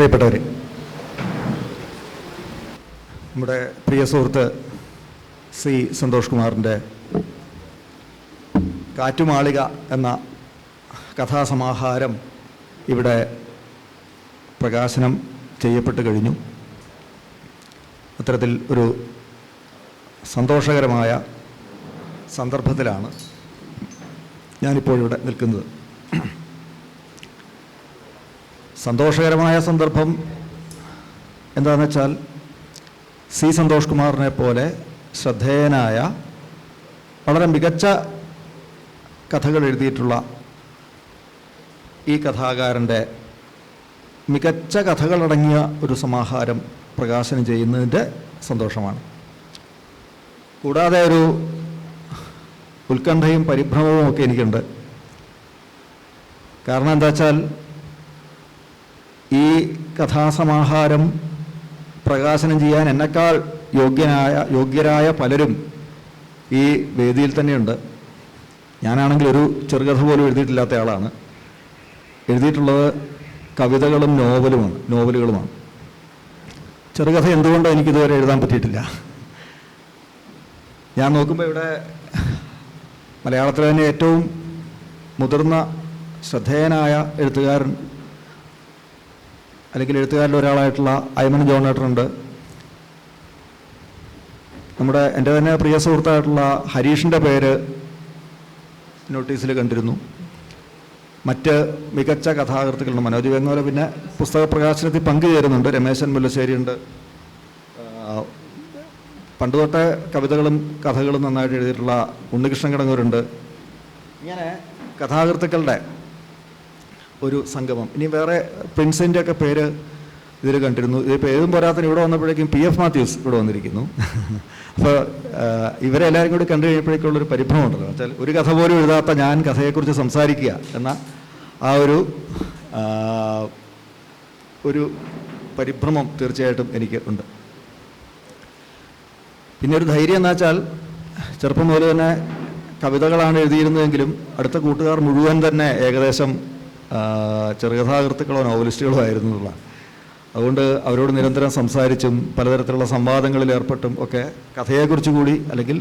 പ്രിയപ്പെട്ടവർ, നമ്മുടെ പ്രിയ സുഹൃത്ത് ശ്രീ സന്തോഷ് കുമാറിൻ്റെ കാറ്റുമാളിക എന്ന കഥാസമാഹാരം ഇവിടെ പ്രകാശനം ചെയ്യപ്പെട്ട് കഴിഞ്ഞു. അത്തരത്തിൽ ഒരു സന്തോഷകരമായ സന്ദർഭത്തിലാണ് ഞാനിപ്പോഴിവിടെ നിൽക്കുന്നത്. സന്തോഷകരമായ സന്ദർഭം എന്താണെന്ന് വെച്ചാൽ, സി സന്തോഷ് കുമാറിനെ പോലെ ശ്രദ്ധേയനായ വളരെ മികച്ച കഥകൾ എഴുതിയിട്ടുള്ള ഈ കഥാകാരൻ്റെ മികച്ച കഥകളടങ്ങിയ ഒരു സമാഹാരം പ്രകാശനം ചെയ്യുന്നതിൻ്റെ സന്തോഷമാണ്. കൂടാതെ ഒരു ഉത്കണ്ഠയും പരിഭ്രമവും ഒക്കെ എനിക്കുണ്ട്. കാരണം എന്താ വെച്ചാൽ, ഈ കഥാസമാഹാരം പ്രകാശനം ചെയ്യാൻ എന്നെക്കാൾ യോഗ്യരായ പലരും ഈ വേദിയിൽ തന്നെയുണ്ട്. ഞാനാണെങ്കിൽ ഒരു ചെറുകഥ പോലും എഴുതിയിട്ടില്ലാത്ത ആളാണ്. എഴുതിയിട്ടുള്ളത് കവിതകളും നോവലുകളുമാണ്. ചെറുകഥ എന്തുകൊണ്ടോ എനിക്കിതുവരെ എഴുതാൻ പറ്റിയിട്ടില്ല. ഞാൻ നോക്കുമ്പോൾ ഇവിടെ മലയാളത്തിലെ തന്നെ ഏറ്റവും മുതിർന്ന ശ്രദ്ധേയനായ എഴുത്തുകാരൻ അല്ലെങ്കിൽ എഴുത്തുകാരിൽ ഒരാളായിട്ടുള്ള ഐമൻ ജോണേട്ടനുണ്ട്. എൻ്റെ തന്നെ പ്രിയ സുഹൃത്തായിട്ടുള്ള ഹരീഷിൻ്റെ പേര് നോട്ടീസിൽ കണ്ടിരുന്നു. മറ്റ് മികച്ച കഥാകൃത്തുക്കളുണ്ട്. മനോജ് വെങ്ങോല പിന്നെ പുസ്തക പ്രകാശനത്തിൽ പങ്കുചേരുന്നുണ്ട്. രമേശൻ മുല്ലശ്ശേരിയുണ്ട്. പണ്ട് തൊട്ടേ കവിതകളും കഥകളും നന്നായിട്ട് എഴുതിയിട്ടുള്ള ഉണ്ണികൃഷ്ണൻ കിടങ്ങൂരുണ്ട്. ഇങ്ങനെ കഥാകൃത്തുക്കളുടെ ഒരു സംഗമം. ഇനി വേറെ പ്രിൻസിൻ്റെ ഒക്കെ പേര് ഇതിൽ കണ്ടിരുന്നു. ഇതിപ്പോൾ ഏതും പോരാത്തിന് ഇവിടെ വന്നപ്പോഴേക്കും PF മാത്യൂസ് ഇവിടെ വന്നിരിക്കുന്നു. അപ്പോൾ ഇവരെ എല്ലാവരും കൂടി കണ്ടു കഴിഞ്ഞപ്പോഴേക്കുള്ളൊരു പരിഭ്രമം ഉണ്ടല്ലോ. വെച്ചാൽ ഒരു കഥ പോലും എഴുതാത്ത ഞാൻ കഥയെക്കുറിച്ച് സംസാരിക്കുക എന്ന ആ ഒരു പരിഭ്രമം തീർച്ചയായിട്ടും എനിക്ക് ഉണ്ട്. പിന്നെ ഒരു ധൈര്യം എന്ന് വെച്ചാൽ, ചെറുപ്പം മുതൽ തന്നെ കവിതകളാണ് എഴുതിയിരുന്നതെങ്കിലും അടുത്ത കൂട്ടുകാർ മുഴുവൻ തന്നെ ഏകദേശം ചെറുകഥാകൃത്തുക്കളോ നോവലിസ്റ്റുകളോ ആയിരുന്നു എന്നുള്ളതാണ്. അതുകൊണ്ട് അവരോട് നിരന്തരം സംസാരിച്ചും പലതരത്തിലുള്ള സംവാദങ്ങളിൽ ഏർപ്പെട്ടും ഒക്കെ കഥയെക്കുറിച്ച് കൂടി അല്ലെങ്കിൽ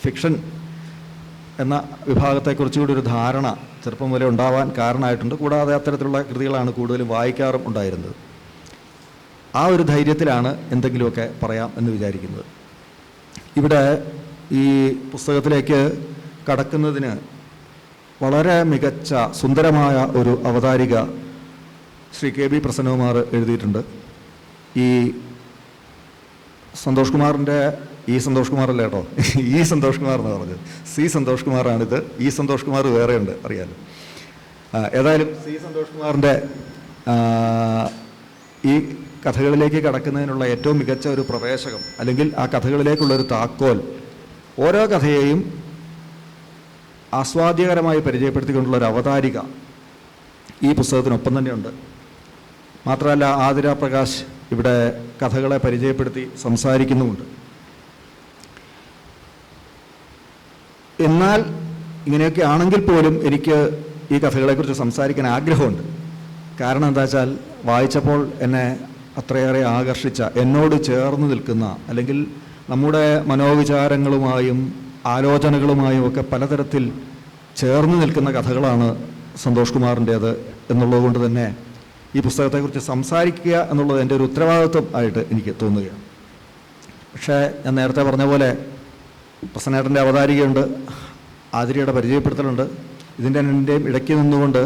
ഫിക്ഷൻ എന്ന വിഭാഗത്തെക്കുറിച്ച് കൂടി ഒരു ധാരണ ചെറുപ്പം മുതലേ ഉണ്ടാവാൻ കാരണമായിട്ടുണ്ട്. കൂടാതെ അത്തരത്തിലുള്ള കൃതികളാണ് കൂടുതലും വായിക്കാറും ഉണ്ടായിരുന്നത്. ആ ഒരു ധൈര്യത്തിലാണ് എന്തെങ്കിലുമൊക്കെ പറയാം എന്ന് വിചാരിക്കുന്നത്. ഇവിടെ ഈ പുസ്തകത്തിലേക്ക് കടക്കുന്നതിന് വളരെ മികച്ച സുന്ദരമായ ഒരു അവതാരിക ശ്രീ KB പ്രസന്നകുമാർ എഴുതിയിട്ടുണ്ട്. ഈ സന്തോഷ് കുമാറിൻ്റെ സന്തോഷ് കുമാറല്ല കേട്ടോ, സന്തോഷ് കുമാർ എന്ന് പറഞ്ഞത് സി സന്തോഷ് കുമാറാണിത്. സന്തോഷ് കുമാർ വേറെയുണ്ട്, അറിയാലോ. ഏതായാലും സി സന്തോഷ് കുമാറിൻ്റെ ഈ കഥകളിലേക്ക് കടക്കുന്നതിനുള്ള ഏറ്റവും മികച്ച ഒരു പ്രവേശകം അല്ലെങ്കിൽ ആ കഥകളിലേക്കുള്ളൊരു താക്കോൽ, ഓരോ കഥയെയും ആസ്വാദ്യകരമായി പരിചയപ്പെടുത്തിക്കൊണ്ടുള്ള ഒരു അവതാരിക ഈ പുസ്തകത്തിനൊപ്പം തന്നെയുണ്ട്. മാത്രമല്ല ആതിര പ്രകാശ് ഇവിടെ കഥകളെ പരിചയപ്പെടുത്തി സംസാരിക്കുന്നുമുണ്ട്. എന്നാൽ ഇങ്ങനെയൊക്കെ ആണെങ്കിൽ പോലും എനിക്ക് ഈ കഥകളെക്കുറിച്ച് സംസാരിക്കാൻ ആഗ്രഹമുണ്ട്. കാരണം എന്താ വെച്ചാൽ, വായിച്ചപ്പോൾ എന്നെ അത്രയേറെ ആകർഷിച്ച, എന്നോട് ചേർന്ന് നിൽക്കുന്ന അല്ലെങ്കിൽ നമ്മുടെ മനോവിചാരങ്ങളുമായും ആലോചനകളുമായും ഒക്കെ പലതരത്തിൽ ചേർന്ന് നിൽക്കുന്ന കഥകളാണ് സന്തോഷ് കുമാറിൻ്റേത് എന്നുള്ളതുകൊണ്ട് തന്നെ ഈ പുസ്തകത്തെക്കുറിച്ച് സംസാരിക്കുക എന്നുള്ളത് എൻ്റെ ഒരു ഉത്തരവാദിത്വം ആയിട്ട് എനിക്ക് തോന്നുകയാണ്. പക്ഷേ ഞാൻ നേരത്തെ പറഞ്ഞ പോലെ പ്രസന്നേട്ടൻ്റെ അവതാരികയുണ്ട്, ആതിരയുടെ പരിചയപ്പെടുത്തലുണ്ട്. ഇതിൻ്റെ രണ്ടിൻ്റെയും ഇടയ്ക്ക് നിന്നുകൊണ്ട്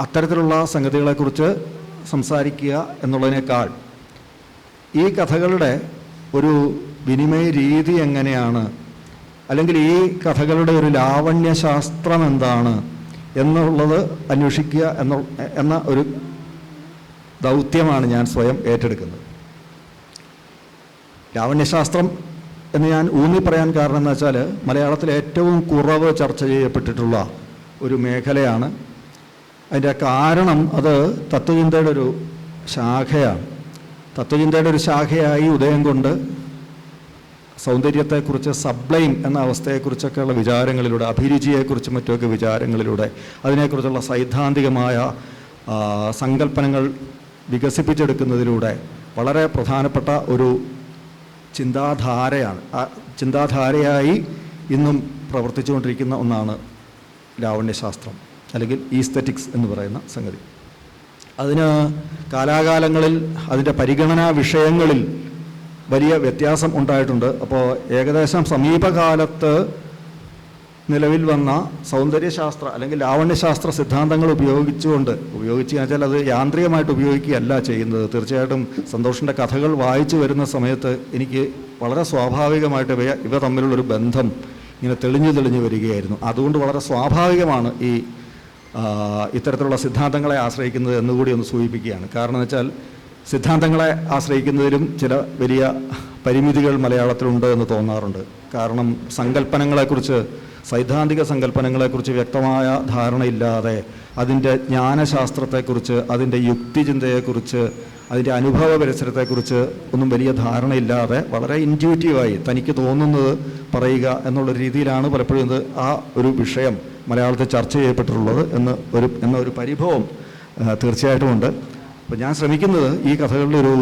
അത്തരത്തിലുള്ള സംഗതികളെക്കുറിച്ച് സംസാരിക്കുക എന്നുള്ളതിനേക്കാൾ ഈ കഥകളുടെ ഒരു വിനിമയ രീതി എങ്ങനെയാണ്, അല്ലെങ്കിൽ ഈ കഥകളുടെ ഒരു ലാവണ്യശാസ്ത്രം എന്താണ് എന്നുള്ളത് അന്വേഷിക്കുക എന്ന ഒരു ദൗത്യമാണ് ഞാൻ സ്വയം ഏറ്റെടുക്കുന്നത്. ലാവണ്യശാസ്ത്രം എന്ന് ഞാൻ ഊന്നി പറയാൻ കാരണം എന്ന് വെച്ചാൽ, മലയാളത്തിൽ ഏറ്റവും കുറവ് ചർച്ച ചെയ്യപ്പെട്ടിട്ടുള്ള ഒരു മേഖലയാണ്. അതിൻ്റെ കാരണം അത് തത്വചിന്തയുടെ ഒരു ശാഖയാണ്. തത്വചിന്തയുടെ ഒരു ശാഖയായി ഉദയം കൊണ്ട് സൗന്ദര്യത്തെക്കുറിച്ച്, സബ്ലൈം എന്ന അവസ്ഥയെക്കുറിച്ചൊക്കെയുള്ള വിചാരങ്ങളിലൂടെ, അഭിരുചിയെക്കുറിച്ചും മറ്റുമൊക്കെ വിചാരങ്ങളിലൂടെ, അതിനെക്കുറിച്ചുള്ള സൈദ്ധാന്തികമായ സങ്കല്പനങ്ങൾ വികസിപ്പിച്ചെടുക്കുന്നതിലൂടെ വളരെ പ്രധാനപ്പെട്ട ഒരു ചിന്താധാരയാണ്. ആ ചിന്താധാരയായി ഇന്നും പ്രവർത്തിച്ചുകൊണ്ടിരിക്കുന്ന ഒന്നാണ് ലാവണ്യശാസ്ത്രം അല്ലെങ്കിൽ ഈസ്തറ്റിക്സ് എന്ന് പറയുന്ന സംഗതി. അതിന് കാലാകാലങ്ങളിൽ അതിൻ്റെ പരിഗണനാ വിഷയങ്ങളിൽ വലിയ വ്യത്യാസം ഉണ്ടായിട്ടുണ്ട്. അപ്പോൾ ഏകദേശം സമീപകാലത്ത് നിലവിൽ വന്ന സൗന്ദര്യശാസ്ത്ര അല്ലെങ്കിൽ ലാവണ്യശാസ്ത്ര സിദ്ധാന്തങ്ങൾ ഉപയോഗിച്ച് വെച്ചാൽ അത് യാന്ത്രികമായിട്ട് ഉപയോഗിക്കുകയല്ല ചെയ്യുന്നത്. തീർച്ചയായിട്ടും സന്തോഷിൻ്റെ കഥകൾ വായിച്ചു വരുന്ന സമയത്ത് എനിക്ക് വളരെ സ്വാഭാവികമായിട്ട് ഇവ തമ്മിലുള്ളൊരു ബന്ധം ഇങ്ങനെ തെളിഞ്ഞു വരികയായിരുന്നു. അതുകൊണ്ട് വളരെ സ്വാഭാവികമാണ് ഈ ഇത്തരത്തിലുള്ള സിദ്ധാന്തങ്ങളെ ആശ്രയിക്കുന്നത് എന്നുകൂടി ഒന്ന് സൂചിപ്പിക്കുകയാണ്. കാരണം എന്ന് വെച്ചാൽ സിദ്ധാന്തങ്ങളെ ആശ്രയിക്കുന്നതിലും ചില വലിയ പരിമിതികൾ മലയാളത്തിലുണ്ട് എന്ന് തോന്നാറുണ്ട്. കാരണം സൈദ്ധാന്തിക സങ്കല്പനങ്ങളെക്കുറിച്ച് വ്യക്തമായ ധാരണയില്ലാതെ അതിൻ്റെ ജ്ഞാനശാസ്ത്രത്തെക്കുറിച്ച്, അതിൻ്റെ യുക്തിചിന്തയെക്കുറിച്ച്, അതിൻ്റെ അനുഭവ പരിസരത്തെക്കുറിച്ച് ഒന്നും വലിയ ധാരണയില്ലാതെ വളരെ ഇൻറ്റ്യൂറ്റീവായി തനിക്ക് തോന്നുന്നത് പറയുക എന്നുള്ള രീതിയിലാണ് പലപ്പോഴും ഇത് ആ ഒരു വിഷയം മലയാളത്തിൽ ചർച്ച ചെയ്യപ്പെട്ടിട്ടുള്ളത് എന്നൊരു പരിഭവം തീർച്ചയായിട്ടും ഉണ്ട്. അപ്പോൾ ഞാൻ ശ്രമിക്കുന്നത് ഈ കഥകളിലൊരു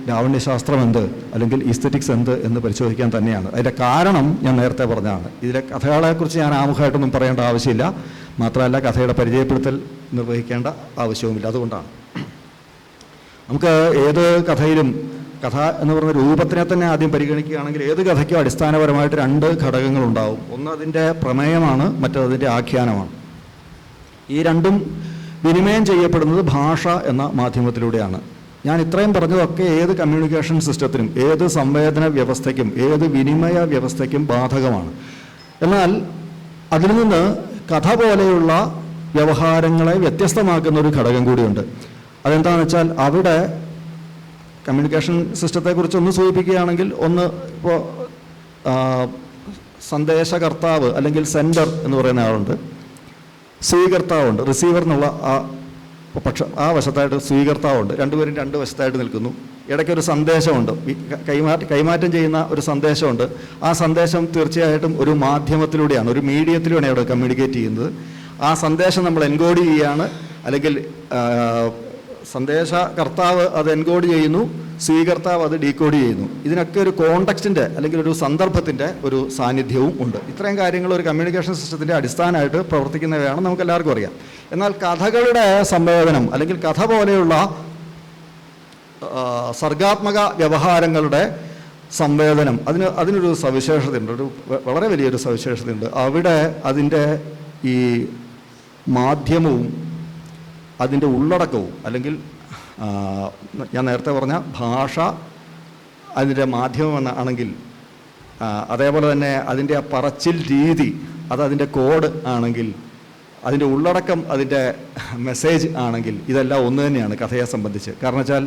ലാവണ്യശാസ്ത്രം എന്ത് അല്ലെങ്കിൽ ഈസ്തറ്റിക്സ് എന്ത് എന്ന് പരിശോധിക്കാൻ തന്നെയാണ്. അതിൻ്റെ കാരണം ഞാൻ നേരത്തെ പറഞ്ഞതാണ്. ഇതിലെ കഥകളെക്കുറിച്ച് ഞാൻ ആമുഖമായിട്ടൊന്നും പറയേണ്ട ആവശ്യമില്ല. മാത്രമല്ല കഥയുടെ പരിചയപ്പെടുത്തൽ നിർവഹിക്കേണ്ട ആവശ്യവുമില്ല. അതുകൊണ്ടാണ് നമുക്ക് ഏത് കഥയിലും കഥ എന്ന് പറഞ്ഞ രൂപത്തിനെ തന്നെ ആദ്യം പരിഗണിക്കുകയാണെങ്കിൽ ഏത് കഥയ്ക്കും അടിസ്ഥാനപരമായിട്ട് 2 ഘടകങ്ങളുണ്ടാവും. ഒന്ന് അതിൻ്റെ പ്രമേയമാണ്, മറ്റത് അതിൻ്റെ ആഖ്യാനമാണ്. ഈ രണ്ടും വിനിമയം ചെയ്യപ്പെടുന്നത് ഭാഷ എന്ന മാധ്യമത്തിലൂടെയാണ്. ഞാൻ ഇത്രയും പറഞ്ഞതൊക്കെ ഏത് കമ്മ്യൂണിക്കേഷൻ സിസ്റ്റത്തിനും, ഏത് സംവേദന വ്യവസ്ഥയ്ക്കും, ഏത് വിനിമയ വ്യവസ്ഥയ്ക്കും ബാധകമാണ്. എന്നാൽ അതിൽ നിന്ന് കഥ പോലെയുള്ള വ്യവഹാരങ്ങളെ വ്യത്യസ്തമാക്കുന്ന ഒരു ഘടകം കൂടിയുണ്ട്. അതെന്താണെന്ന് വെച്ചാൽ അവിടെ കമ്മ്യൂണിക്കേഷൻ സിസ്റ്റത്തെക്കുറിച്ചൊന്ന് സൂചിപ്പിക്കുകയാണെങ്കിൽ ഇപ്പോൾ സന്ദേശകർത്താവ് അല്ലെങ്കിൽ സെൻഡർ എന്ന് പറയുന്ന ആളുണ്ട്, സ്വീകർത്താവുണ്ട്, റിസീവർ എന്നുള്ള ആ വശത്തായിട്ട് സ്വീകർത്താവുണ്ട്. രണ്ടുപേരും 2 വശത്തായിട്ട് നിൽക്കുന്നു. ഇടയ്ക്കൊരു സന്ദേശമുണ്ട്, കൈമാറ്റം ചെയ്യുന്ന ഒരു സന്ദേശമുണ്ട്. ആ സന്ദേശം തീർച്ചയായിട്ടും ഒരു മാധ്യമത്തിലൂടെയാണ്, ഒരു മീഡിയത്തിലൂടെയാണ് അവിടെ കമ്മ്യൂണിക്കേറ്റ് ചെയ്യുന്നത്. ആ സന്ദേശം നമ്മൾ എൻകോഡ് ചെയ്യുകയാണ്, അല്ലെങ്കിൽ സന്ദേശകർത്താവ് അത് എൻകോഡ് ചെയ്യുന്നു, സ്വീകർത്താവ് അത് ഡീകോഡ് ചെയ്യുന്നു. ഇതിനൊക്കെ ഒരു കോണ്ടെക്സ്റ്റിൻ്റെ അല്ലെങ്കിൽ ഒരു സന്ദർഭത്തിൻ്റെ ഒരു സാന്നിധ്യവും ഉണ്ട്. ഇത്രയും കാര്യങ്ങൾ ഒരു കമ്മ്യൂണിക്കേഷൻ സിസ്റ്റത്തിൻ്റെ അടിസ്ഥാനമായിട്ട് പ്രവർത്തിക്കുന്നവയാണ് നമുക്ക് എല്ലാവർക്കും അറിയാം. എന്നാൽ കഥകളുടെ സംവേദനം അല്ലെങ്കിൽ കഥ പോലെയുള്ള സർഗാത്മക വ്യവഹാരങ്ങളുടെ സംവേദനം അതിനൊരു സവിശേഷതയുണ്ട്, ഒരു വളരെ വലിയൊരു സവിശേഷതയുണ്ട്. അവിടെ അതിൻ്റെ ഈ മാധ്യമവും അതിൻ്റെ ഉള്ളടക്കവും അല്ലെങ്കിൽ ഞാൻ നേരത്തെ പറഞ്ഞ ഭാഷ അതിൻ്റെ മാധ്യമം ആണെങ്കിൽ, അതേപോലെ തന്നെ അതിൻ്റെ ആ പറച്ചിൽ രീതി അതിൻ്റെ കോഡ് ആണെങ്കിൽ, അതിൻ്റെ ഉള്ളടക്കം അതിൻ്റെ മെസ്സേജ് ആണെങ്കിൽ, ഇതെല്ലാം ഒന്ന് തന്നെയാണ് കഥയെ സംബന്ധിച്ച്. കാരണം വെച്ചാൽ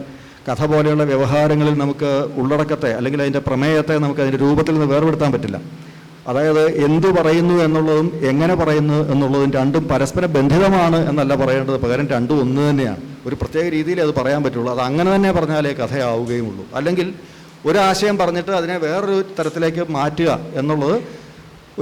കഥ പോലെയുള്ള വ്യവഹാരങ്ങളിൽ നമുക്ക് ഉള്ളടക്കത്തെ അല്ലെങ്കിൽ അതിൻ്റെ പ്രമേയത്തെ നമുക്ക് അതിൻ്റെ രൂപത്തിൽ നിന്ന് വേർപെടുത്താൻ പറ്റില്ല. അതായത് എന്തു പറയുന്നു എന്നുള്ളതും എങ്ങനെ പറയുന്നു എന്നുള്ളതും രണ്ടും പരസ്പരം ബന്ധിതമാണ് എന്നല്ല പറയേണ്ടത്, പകരം രണ്ടും ഒന്ന് തന്നെയാണ്. ഒരു പ്രത്യേക രീതിയിൽ അത് പറയാൻ പറ്റുള്ളൂ. അത് അങ്ങനെ തന്നെ പറഞ്ഞാലേ കഥയാവുകയുമുള്ളൂ. അല്ലെങ്കിൽ ഒരാശയം പറഞ്ഞിട്ട് അതിനെ വേറൊരു തരത്തിലേക്ക് മാറ്റുക എന്നുള്ളത്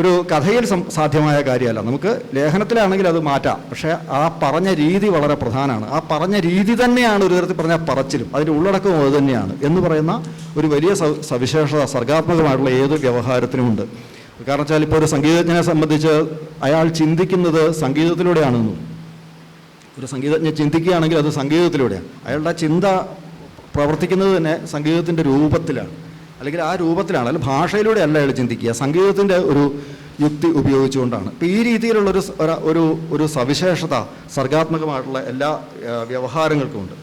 ഒരു കഥയിൽ സാധ്യമായ കാര്യമല്ല. നമുക്ക് ലേഖനത്തിലാണെങ്കിൽ അത് മാറ്റാം, പക്ഷേ ആ പറഞ്ഞ രീതി വളരെ പ്രധാനമാണ്. ആ പറഞ്ഞ രീതി തന്നെയാണ് ഒരു തരത്തിൽ പറഞ്ഞാൽ പറച്ചിലും അതിൻ്റെ ഉള്ളടക്കവും അത് തന്നെയാണ് എന്ന് പറയുന്ന ഒരു വലിയ സവിശേഷത സർഗാത്മകമായിട്ടുള്ള ഏത് വ്യവഹാരത്തിനുമുണ്ട്. കാരണം വെച്ചാൽ ഇപ്പോൾ ഒരു സംഗീതജ്ഞനെ സംബന്ധിച്ച് അയാൾ ചിന്തിക്കുന്നത് സംഗീതത്തിലൂടെയാണെന്നും, ഒരു സംഗീതജ്ഞൻ ചിന്തിക്കുകയാണെങ്കിൽ അത് സംഗീതത്തിലൂടെയാണ്. അയാളുടെ ചിന്ത പ്രവർത്തിക്കുന്നത് തന്നെ സംഗീതത്തിൻ്റെ രൂപത്തിലാണ്, അല്ലെങ്കിൽ ആ രൂപത്തിലാണ്, അല്ലെങ്കിൽ ഭാഷയിലൂടെ അല്ല അയാൾ ചിന്തിക്കുക, സംഗീതത്തിൻ്റെ ഒരു യുക്തി ഉപയോഗിച്ചുകൊണ്ടാണ്. ഇപ്പം ഈ രീതിയിലുള്ളൊരു ഒരു സവിശേഷത സർഗാത്മകമായിട്ടുള്ള എല്ലാ വ്യവഹാരങ്ങൾക്കുമുണ്ട്.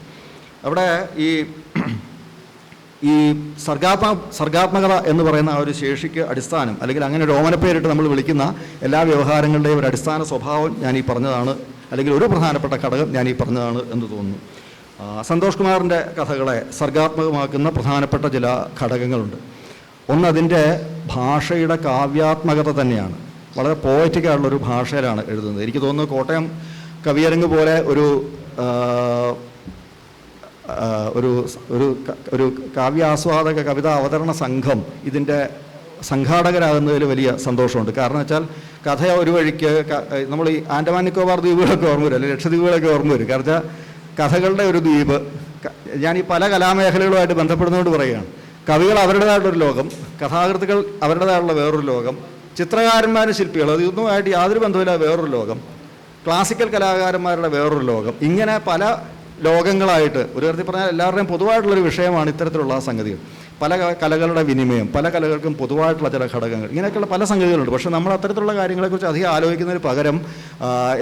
അവിടെ ഈ സർഗാത്മകത എന്ന് പറയുന്ന ആ ഒരു ശേഷിക്ക് അടിസ്ഥാനം, അല്ലെങ്കിൽ അങ്ങനെ ഓമനപ്പേരിട്ട് നമ്മൾ വിളിക്കുന്ന എല്ലാ വ്യവഹാരങ്ങളുടെയും ഒരു അടിസ്ഥാന സ്വഭാവം ഞാൻ ഈ പറഞ്ഞതാണ്, അല്ലെങ്കിൽ ഒരു പ്രധാനപ്പെട്ട ഘടകം ഞാൻ ഈ പറഞ്ഞതാണ് എന്ന് തോന്നുന്നു. സന്തോഷ് കുമാറിൻ്റെ കഥകളെ സർഗാത്മകമാക്കുന്ന പ്രധാനപ്പെട്ട ചില ഘടകങ്ങളുണ്ട്. ഒന്ന് അതിൻ്റെ ഭാഷയുടെ കാവ്യാത്മകത തന്നെയാണ്. വളരെ പോയറ്റിക്കായിട്ടുള്ളൊരു ഭാഷയിലാണ് എഴുതുന്നത്. എനിക്ക് തോന്നുന്നു കോട്ടയം കവിയരങ്ങ് പോലെ ഒരു കാവ്യാസ്വാദക കവിതാ അവതരണ സംഘം ഇതിൻ്റെ സംഘാടകരാകുന്നതിൽ വലിയ സന്തോഷമുണ്ട്. കാരണം വെച്ചാൽ കഥ ഒരു വഴിക്ക് നമ്മൾ ഈ ആൻഡമാൻ നിക്കോബാർ ദ്വീപുകളൊക്കെ ഓർമ്മ വരും, അല്ലെങ്കിൽ ലക്ഷദ്വീപുകളൊക്കെ ഓർമ്മ വരും. കാരണം വെച്ചാൽ കഥകളുടെ ഒരു ദ്വീപ്. ഞാൻ ഈ പല കലാമേഖലകളുമായിട്ട് ബന്ധപ്പെടുന്നതുകൊണ്ട് പറയുകയാണ്. കവികൾ അവരുടേതായിട്ടൊരു ലോകം, കഥാകൃത്തുക്കൾ അവരുടേതായിട്ടുള്ള വേറൊരു ലോകം, ചിത്രകാരന്മാരും ശില്പികൾ അതൊന്നുമായിട്ട് യാതൊരു ബന്ധമില്ലാതെ വേറൊരു ലോകം, ക്ലാസിക്കൽ കലാകാരന്മാരുടെ വേറൊരു ലോകം. ഇങ്ങനെ പല ലോകങ്ങളായിട്ട് ഒരു തരത്തിൽ പറഞ്ഞാൽ എല്ലാവരുടെയും പൊതുവായിട്ടുള്ളൊരു വിഷയമാണ് ഇത്തരത്തിലുള്ള സംഗതികൾ. പല കലകളുടെ വിനിമയം, പല കലകൾക്കും പൊതുവായിട്ടുള്ള ചില ഘടകങ്ങൾ, ഇങ്ങനെയൊക്കെയുള്ള പല സംഗതികളുണ്ട്. പക്ഷേ നമ്മൾ അത്തരത്തിലുള്ള കാര്യങ്ങളെക്കുറിച്ച് അധികം ആലോചിക്കുന്നതിന് പകരം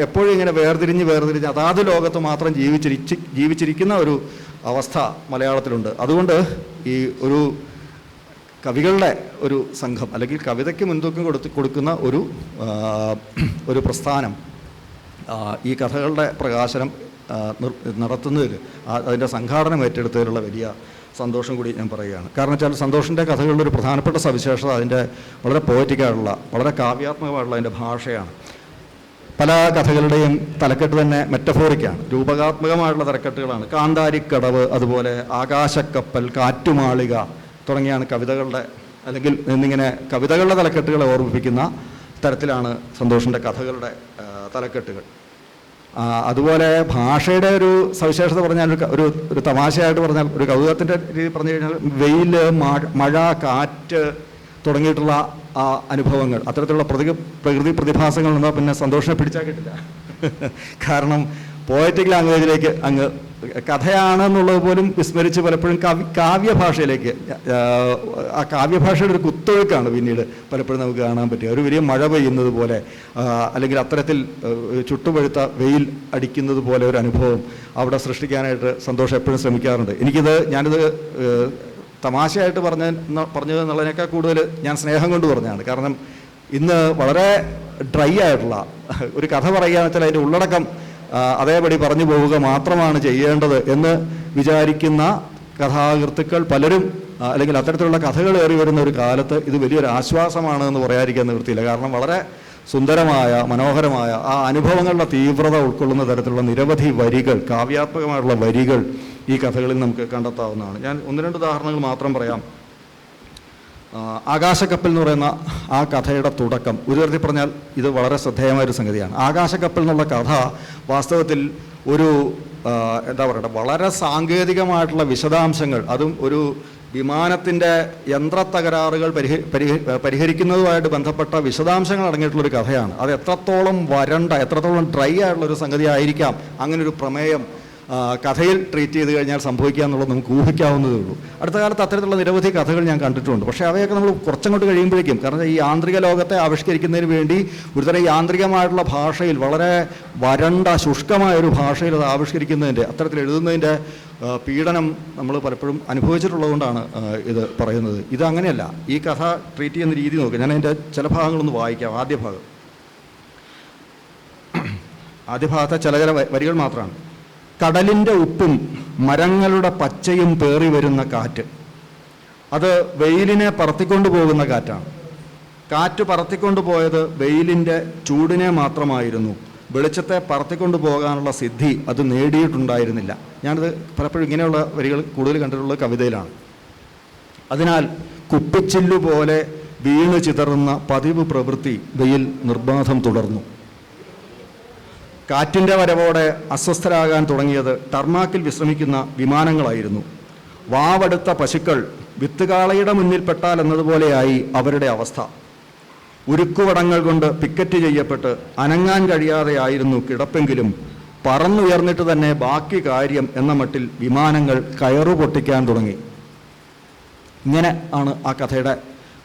എപ്പോഴും ഇങ്ങനെ വേർതിരിഞ്ഞ് അതാത് ലോകത്ത് മാത്രം ജീവിച്ചിരിക്കുന്ന ഒരു അവസ്ഥ മലയാളത്തിലുണ്ട്. അതുകൊണ്ട് ഈ ഒരു കവികളുടെ ഒരു സംഘം അല്ലെങ്കിൽ കവിതയ്ക്ക് മുൻതൂക്കം കൊടുക്കുന്ന ഒരു പ്രസ്ഥാനം ഈ കഥകളുടെ പ്രകാശനം നടത്തുന്നതിൽ അതിൻ്റെ സംഘാടനം ഏറ്റെടുത്തതിലുള്ള വലിയ സന്തോഷം കൂടി ഞാൻ പറയുകയാണ്. കാരണം വെച്ചാൽ സന്തോഷിൻ്റെ കഥകളുടെ ഒരു പ്രധാനപ്പെട്ട സവിശേഷത അതിൻ്റെ വളരെ പോയറ്റിക്കായിട്ടുള്ള, വളരെ കാവ്യാത്മകമായിട്ടുള്ള അതിൻ്റെ ഭാഷയാണ്. പല കഥകളുടെയും തലക്കെട്ട് തന്നെ മെറ്റഫോറിക്കാണ്, രൂപകാത്മകമായിട്ടുള്ള തലക്കെട്ടുകളാണ്. കാന്താരിക്കടവ്, അതുപോലെ ആകാശക്കപ്പൽ, കാറ്റുമാളിക തുടങ്ങിയാണ് കവിതകളുടെ അല്ലെങ്കിൽ എന്നിങ്ങനെ കവിതകളുടെ തലക്കെട്ടുകളെ ഓർമ്മിപ്പിക്കുന്ന തരത്തിലാണ് സന്തോഷിൻ്റെ കഥകളുടെ തലക്കെട്ടുകൾ. അതുപോലെ ഭാഷയുടെ ഒരു സവിശേഷത പറഞ്ഞാൽ ഒരു തമാശയായിട്ട് പറഞ്ഞാൽ, ഒരു കൗതുകത്തിൻ്റെ രീതി പറഞ്ഞു കഴിഞ്ഞാൽ, വെയിൽ, മഴ, കാറ്റ് തുടങ്ങിയിട്ടുള്ള അനുഭവങ്ങൾ, അത്തരത്തിലുള്ള പ്രകൃതി പ്രതിഭാസങ്ങൾ എന്നാൽ പിന്നെ സന്തോഷിനെ പിടിച്ചാൽ കിട്ടില്ല. കാരണം പോയറ്റിക് ലാംഗ്വേജിലേക്ക് അങ്ങ് കഥയാണെന്നുള്ളത് പോലും വിസ്മരിച്ച് പലപ്പോഴും കാവ്യഭാഷയിലേക്ക്, ആ കാവ്യഭാഷയുടെ ഒരു കുത്തൊഴുക്കാണ് പിന്നീട് പലപ്പോഴും നമുക്ക് കാണാൻ പറ്റുക. ഒരു വലിയ മഴ പെയ്യുന്നത് പോലെ അല്ലെങ്കിൽ അത്തരത്തിൽ ചുട്ടുപഴുത്ത വെയിൽ അടിക്കുന്നത് പോലെ ഒരു അനുഭവം അവിടെ സൃഷ്ടിക്കാനായിട്ട് സന്തോഷം എപ്പോഴും ശ്രമിക്കാറുണ്ട്. ഞാനിത് തമാശയായിട്ട് പറഞ്ഞത് എന്നുള്ളതിനേക്കാൾ കൂടുതൽ ഞാൻ സ്നേഹം കൊണ്ട് പറഞ്ഞതാണ്. കാരണം ഇന്ന് വളരെ ഡ്രൈ ആയിട്ടുള്ള ഒരു കഥ പറയുകയെന്ന് വെച്ചാൽ അതിൻ്റെ ഉള്ളടക്കം അതേപടി പറഞ്ഞു പോവുക മാത്രമാണ് ചെയ്യേണ്ടത് എന്ന് വിചാരിക്കുന്ന കഥാകൃത്തുക്കൾ പലരും അല്ലെങ്കിൽ അത്തരത്തിലുള്ള കഥകൾ ഏറി വരുന്ന ഒരു കാലത്ത് ഇത് വലിയൊരു ആശ്വാസമാണ് എന്ന് പറയാതിരിക്കാൻ നിവൃത്തിയില്ല. കാരണം വളരെ സുന്ദരമായ, മനോഹരമായ ആ അനുഭവങ്ങളുടെ തീവ്രത ഉൾക്കൊള്ളുന്ന തരത്തിലുള്ള നിരവധി വരികൾ, കാവ്യാത്മകമായിട്ടുള്ള വരികൾ ഈ കഥകളിൽ നമുക്ക് കണ്ടെത്താവുന്നതാണ്. ഞാൻ 1-2 ഉദാഹരണങ്ങൾ മാത്രം പറയാം. ആകാശക്കപ്പൽ എന്ന് പറയുന്ന ആ കഥയുടെ തുടക്കം ഒരു തരത്തിൽ പറഞ്ഞാൽ ഇത് വളരെ ശ്രദ്ധേയമായൊരു സംഗതിയാണ്. ആകാശക്കപ്പൽ എന്നുള്ള കഥ വാസ്തവത്തിൽ ഒരു എന്താ പറയുക, വളരെ സാങ്കേതികമായിട്ടുള്ള വിശദാംശങ്ങൾ, അതും ഒരു വിമാനത്തിൻ്റെ യന്ത്രത്തകരാറുകൾ പരിഹരിക്കുന്നതുമായിട്ട് ബന്ധപ്പെട്ട വിശദാംശങ്ങൾ അടങ്ങിയിട്ടുള്ളൊരു കഥയാണ്. അത് എത്രത്തോളം എത്രത്തോളം ഡ്രൈ ആയിട്ടുള്ളൊരു സംഗതി ആയിരിക്കാം അങ്ങനൊരു പ്രമേയം കഥയിൽ ട്രീറ്റ് ചെയ്ത് കഴിഞ്ഞാൽ സംഭവിക്കുക എന്നുള്ളത് നമുക്ക് ഊഹിക്കാവുന്നതേ ഉള്ളൂ. അടുത്ത കാലത്ത് അത്തരത്തിലുള്ള നിരവധി കഥകൾ ഞാൻ കണ്ടിട്ടുണ്ട്. പക്ഷേ അവയൊക്കെ നമ്മൾ കുറച്ചങ്ങോട്ട് കഴിയുമ്പോഴേക്കും, കാരണം ഈ യാന്ത്രിക ലോകത്തെ ആവിഷ്കരിക്കുന്നതിന് വേണ്ടി ഒരുതരം യാന്ത്രികമായിട്ടുള്ള ഭാഷയിൽ, വളരെ വരണ്ട ശുഷ്കമായൊരു ഭാഷയിൽ അത് ആവിഷ്കരിക്കുന്നതിൻ്റെ, അത്തരത്തിൽ എഴുതുന്നതിൻ്റെ പീഡനം നമ്മൾ പലപ്പോഴും അനുഭവിച്ചിട്ടുള്ളതുകൊണ്ടാണ് ഇത് പറയുന്നത്. ഇതങ്ങനെയല്ല. ഈ കഥ ട്രീറ്റ് ചെയ്യുന്ന രീതി നോക്കുക. ഞാൻ അതിൻ്റെ ചില ഭാഗങ്ങളൊന്ന് വായിക്കാം. ആദ്യ ഭാഗത്തെ ചില വരികൾ മാത്രമാണ്. കടലിൻ്റെ ഉപ്പും മരങ്ങളുടെ പച്ചയും പേറി വരുന്ന കാറ്റ്, അത് വെയിലിനെ പറത്തിക്കൊണ്ടു പോകുന്ന കാറ്റാണ്. കാറ്റ് പറത്തിക്കൊണ്ടു പോയത് വെയിലിൻ്റെ ചൂടിനെ മാത്രമായിരുന്നു. വെളിച്ചത്തെ പറത്തിക്കൊണ്ടു പോകാനുള്ള സിദ്ധി അത് നേടിയിട്ടുണ്ടായിരുന്നില്ല. ഞാനത് പലപ്പോഴും ഇങ്ങനെയുള്ള വരികൾ കൂടുതൽ കണ്ടിട്ടുള്ളത് കവിതയിലാണ്. അതിനാൽ കുപ്പിച്ചില്ലുപോലെ വീണ് ചിതറുന്ന പതിവ് പ്രവൃത്തി വെയിൽ നിർബാധം തുടർന്നു. കാറ്റിൻ്റെ വരവോടെ അസ്വസ്ഥരാകാൻ തുടങ്ങിയത് ടർമാക്കിൽ വിശ്രമിക്കുന്ന വിമാനങ്ങളായിരുന്നു. വാവെടുത്ത പശുക്കൾ വിത്തുകാളയുടെ മുന്നിൽപ്പെട്ടാൽ എന്നതുപോലെയായി അവരുടെ അവസ്ഥ. ഉരുക്കുവടങ്ങൾ കൊണ്ട് പിക്കറ്റ് ചെയ്യപ്പെട്ട് അനങ്ങാൻ കഴിയാതെയായിരുന്നു കിടപ്പെങ്കിലും പറന്നുയർന്നിട്ട് തന്നെ ബാക്കി കാര്യം എന്ന മട്ടിൽ വിമാനങ്ങൾ കയറു പൊട്ടിക്കാൻ തുടങ്ങി. ഇങ്ങനെ ആണ് ആ കഥയുടെ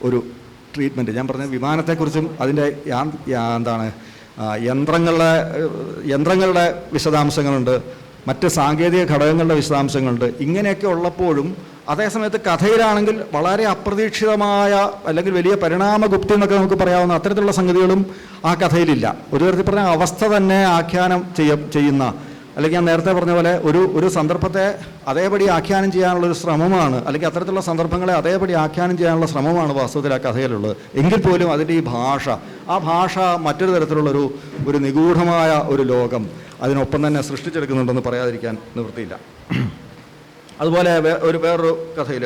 ഒരു ട്രീറ്റ്മെൻറ്റ്. ഞാൻ പറഞ്ഞ വിമാനത്തെക്കുറിച്ചും അതിൻ്റെ യന്ത്രങ്ങളുടെ വിശദാംശങ്ങളുണ്ട്, മറ്റ് സാങ്കേതിക ഘടകങ്ങളുടെ വിശദാംശങ്ങളുണ്ട്. ഇങ്ങനെയൊക്കെ ഉള്ളപ്പോഴും അതേസമയത്ത് കഥയിലാണെങ്കിൽ വളരെ അപ്രതീക്ഷിതമായ അല്ലെങ്കിൽ വലിയ പരിണാമഗുപ്തി എന്നൊക്കെ നമുക്ക് പറയാവുന്ന അത്തരത്തിലുള്ള സംഗതികളും ആ കഥയിലില്ല. ഒരു തരത്തിൽ പറഞ്ഞാൽ അവസ്ഥ തന്നെ ആഖ്യാനം ചെയ്യുന്ന, അല്ലെങ്കിൽ ഞാൻ നേരത്തെ പറഞ്ഞ പോലെ ഒരു സന്ദർഭത്തെ അതേപടി ആഖ്യാനം ചെയ്യാനുള്ളൊരു ശ്രമമാണ്, അല്ലെങ്കിൽ അത്തരത്തിലുള്ള സന്ദർഭങ്ങളെ അതേപടി ആഖ്യാനം ചെയ്യാനുള്ള ശ്രമമാണ് വാസ്തവത്തിൽ ആ കഥയിലുള്ളത്. എങ്കിൽ പോലും അതിൻ്റെ ഈ ആ ഭാഷ മറ്റൊരു തരത്തിലുള്ളൊരു നിഗൂഢമായ ഒരു ലോകം അതിനൊപ്പം തന്നെ സൃഷ്ടിച്ചെടുക്കുന്നുണ്ടെന്ന് പറയാതിരിക്കാൻ നിവൃത്തിയില്ല. അതുപോലെ വേറൊരു കഥയിൽ,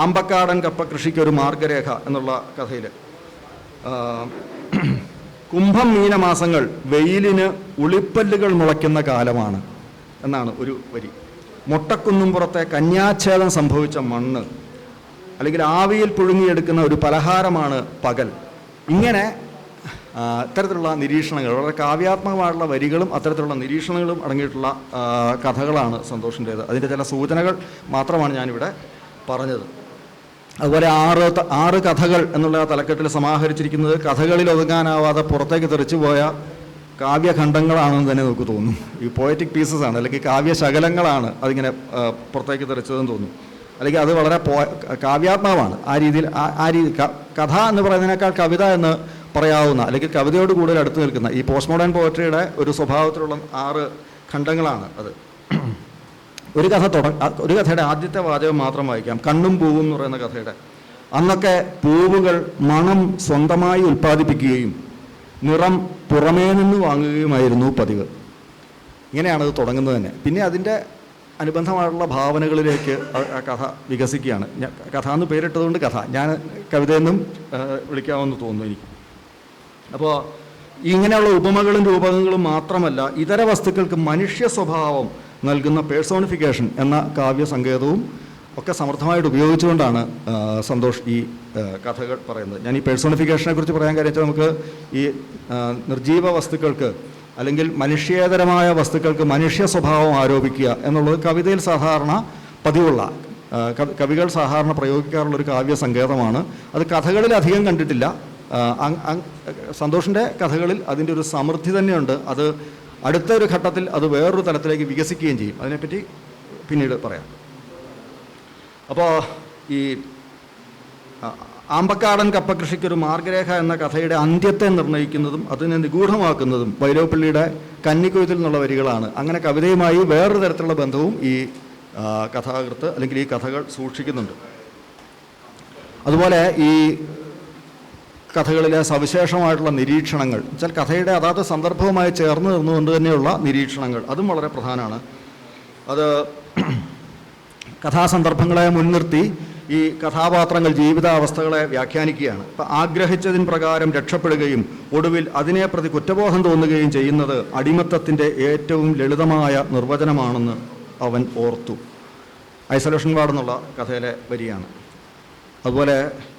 ആമ്പക്കാടൻ കപ്പ കൃഷിക്കൊരു മാർഗരേഖ എന്നുള്ള കഥയിൽ, കുംഭം മീനമാസങ്ങൾ വെയിലിന് ഉളിപ്പല്ലുകൾ മുളയ്ക്കുന്ന കാലമാണ്. എന്നാണ് ഒരു വരി. മൊട്ടക്കുന്നുംപുറത്തെ കന്യാച്ഛേദം സംഭവിച്ച മണ്ണ്, അല്ലെങ്കിൽ ആവിയിൽ പുഴുങ്ങിയെടുക്കുന്ന ഒരു പലഹാരമാണ് പകൽ. ഇങ്ങനെ ഇത്തരത്തിലുള്ള നിരീക്ഷണങ്ങൾ, വളരെ കാവ്യാത്മകമായിട്ടുള്ള വരികളും അത്തരത്തിലുള്ള നിരീക്ഷണങ്ങളും അടങ്ങിയിട്ടുള്ള കഥകളാണ് സന്തോഷിൻ്റേത്. അതിൻ്റെ ചില സൂചനകൾ മാത്രമാണ് ഞാനിവിടെ പറഞ്ഞത്. അതുപോലെ ആറ് കഥകൾ എന്നുള്ള തലക്കെട്ടിൽ സമാഹരിച്ചിരിക്കുന്നത് കഥകളിൽ ഒതുങ്ങാനാവാതെ പുറത്തേക്ക് തെറിച്ചുപോയ കാവ്യഖണ്ഡങ്ങളാണെന്ന് തന്നെ നമുക്ക് തോന്നും. ഈ പോയറ്റിക് പീസസ് ആണ്, അല്ലെങ്കിൽ കാവ്യശകലങ്ങളാണ് അതിങ്ങനെ പുറത്തേക്ക് തെറിച്ചതെന്ന് തോന്നും. അല്ലെങ്കിൽ അത് വളരെ കാവ്യാത്മകമാണ്. ആ രീതിയിൽ കഥ എന്ന് പറയുന്നതിനേക്കാൾ കവിത എന്ന് പറയാവുന്ന, അല്ലെങ്കിൽ കവിതയോട് കൂടുതൽ അടുത്ത് നിൽക്കുന്ന ഈ പോസ്റ്റ് മോഡേൺ പോയട്രിയുടെ ഒരു സ്വഭാവത്തിലുള്ള 6 ഖണ്ഡങ്ങളാണ് അത്. ഒരു കഥയുടെ ആദ്യത്തെ വാചകം മാത്രം വായിക്കാം. കണ്ണും പൂവും എന്ന് പറയുന്ന കഥയുടെ. അന്നൊക്കെ പൂവുകൾ മണം സ്വന്തമായി ഉൽപ്പാദിപ്പിക്കുകയും നിറം പുറമേ നിന്ന് വാങ്ങുകയുമായിരുന്നു പതിവ്. ഇങ്ങനെയാണത് തുടങ്ങുന്നത് തന്നെ. പിന്നെ അതിൻ്റെ അനുബന്ധമായിട്ടുള്ള ഭാവനകളിലേക്ക് ആ കഥ വികസിക്കുകയാണ്. കഥ എന്ന് പേരിട്ടതുകൊണ്ട് കഥ, ഞാൻ കവിതയെന്നും വിളിക്കാമെന്ന് തോന്നുന്നു എനിക്ക്. അപ്പോൾ ഇങ്ങനെയുള്ള ഉപമകളും രൂപകങ്ങളും മാത്രമല്ല, ഇതര വസ്തുക്കൾക്ക് മനുഷ്യ സ്വഭാവം നൽകുന്ന പേഴ്സോണിഫിക്കേഷൻ എന്ന കാവ്യസങ്കേതവും ഒക്കെ സമർത്ഥമായിട്ട് ഉപയോഗിച്ചുകൊണ്ടാണ് സന്തോഷ് ഈ കഥകൾ പറയുന്നത്. ഞാൻ ഈ പേഴ്സോണിഫിക്കേഷനെ കുറിച്ച് പറയാൻ കാര്യം വെച്ചാൽ, നമുക്ക് ഈ നിർജീവ വസ്തുക്കൾക്ക് അല്ലെങ്കിൽ മനുഷ്യേതരമായ വസ്തുക്കൾക്ക് മനുഷ്യ സ്വഭാവം ആരോപിക്കുക എന്നുള്ളത് കവിതയിൽ സാധാരണ പതിവുള്ള, കവികൾ സാധാരണ പ്രയോഗിക്കാറുള്ളൊരു കാവ്യസങ്കേതമാണ്. അത് കഥകളിൽ അധികം കണ്ടിട്ടില്ല. സന്തോഷിൻ്റെ കഥകളിൽ അതിൻ്റെ ഒരു സമൃദ്ധി തന്നെയുണ്ട്. അത് അടുത്തൊരു ഘട്ടത്തിൽ അത് വേറൊരു തലത്തിലേക്ക് വികസിക്കുകയും ചെയ്യും. അതിനെപ്പറ്റി പിന്നീട് പറയാം. അപ്പോൾ ഈ ആമ്പക്കാടൻ കപ്പകൃഷിക്കൊരു മാർഗരേഖ എന്ന കഥയുടെ അന്ത്യത്തെ നിർണ്ണയിക്കുന്നതും അതിനെ നിഗൂഢമാക്കുന്നതും വൈലോപ്പിള്ളിയുടെ കന്നിക്കൊയ്ത്തിൽ നിന്നുള്ള വരികളാണ്. അങ്ങനെ കവിതയുമായി വേറൊരു തരത്തിലുള്ള ബന്ധവും ഈ കഥാകൃത്ത് അല്ലെങ്കിൽ ഈ കഥകൾ സൂക്ഷിക്കുന്നുണ്ട്. അതുപോലെ ഈ കഥകളിലെ സവിശേഷമായിട്ടുള്ള നിരീക്ഷണങ്ങൾ വെച്ചാൽ കഥയുടെ അതാത് സന്ദർഭവുമായി ചേർന്ന് നിന്നുകൊണ്ട് തന്നെയുള്ള നിരീക്ഷണങ്ങൾ, അതും വളരെ പ്രധാനമാണ്. അത് കഥാസന്ദർഭങ്ങളെ മുൻനിർത്തി ഈ കഥാപാത്രങ്ങൾ ജീവിതാവസ്ഥകളെ വ്യാഖ്യാനിക്കുകയാണ്. ഇപ്പം ആഗ്രഹിച്ചതിൻ പ്രകാരം രക്ഷപ്പെടുകയും ഒടുവിൽ അതിനെ പ്രതി കുറ്റബോധം തോന്നുകയും ചെയ്യുന്നത് അടിമത്തത്തിൻ്റെ ഏറ്റവും ലളിതമായ നിർവചനമാണെന്ന് അവൻ ഓർത്തു. ഐസൊലേഷൻ വാർഡ് എന്നുള്ള കഥയിലെ വരിയാണ്. അതുപോലെ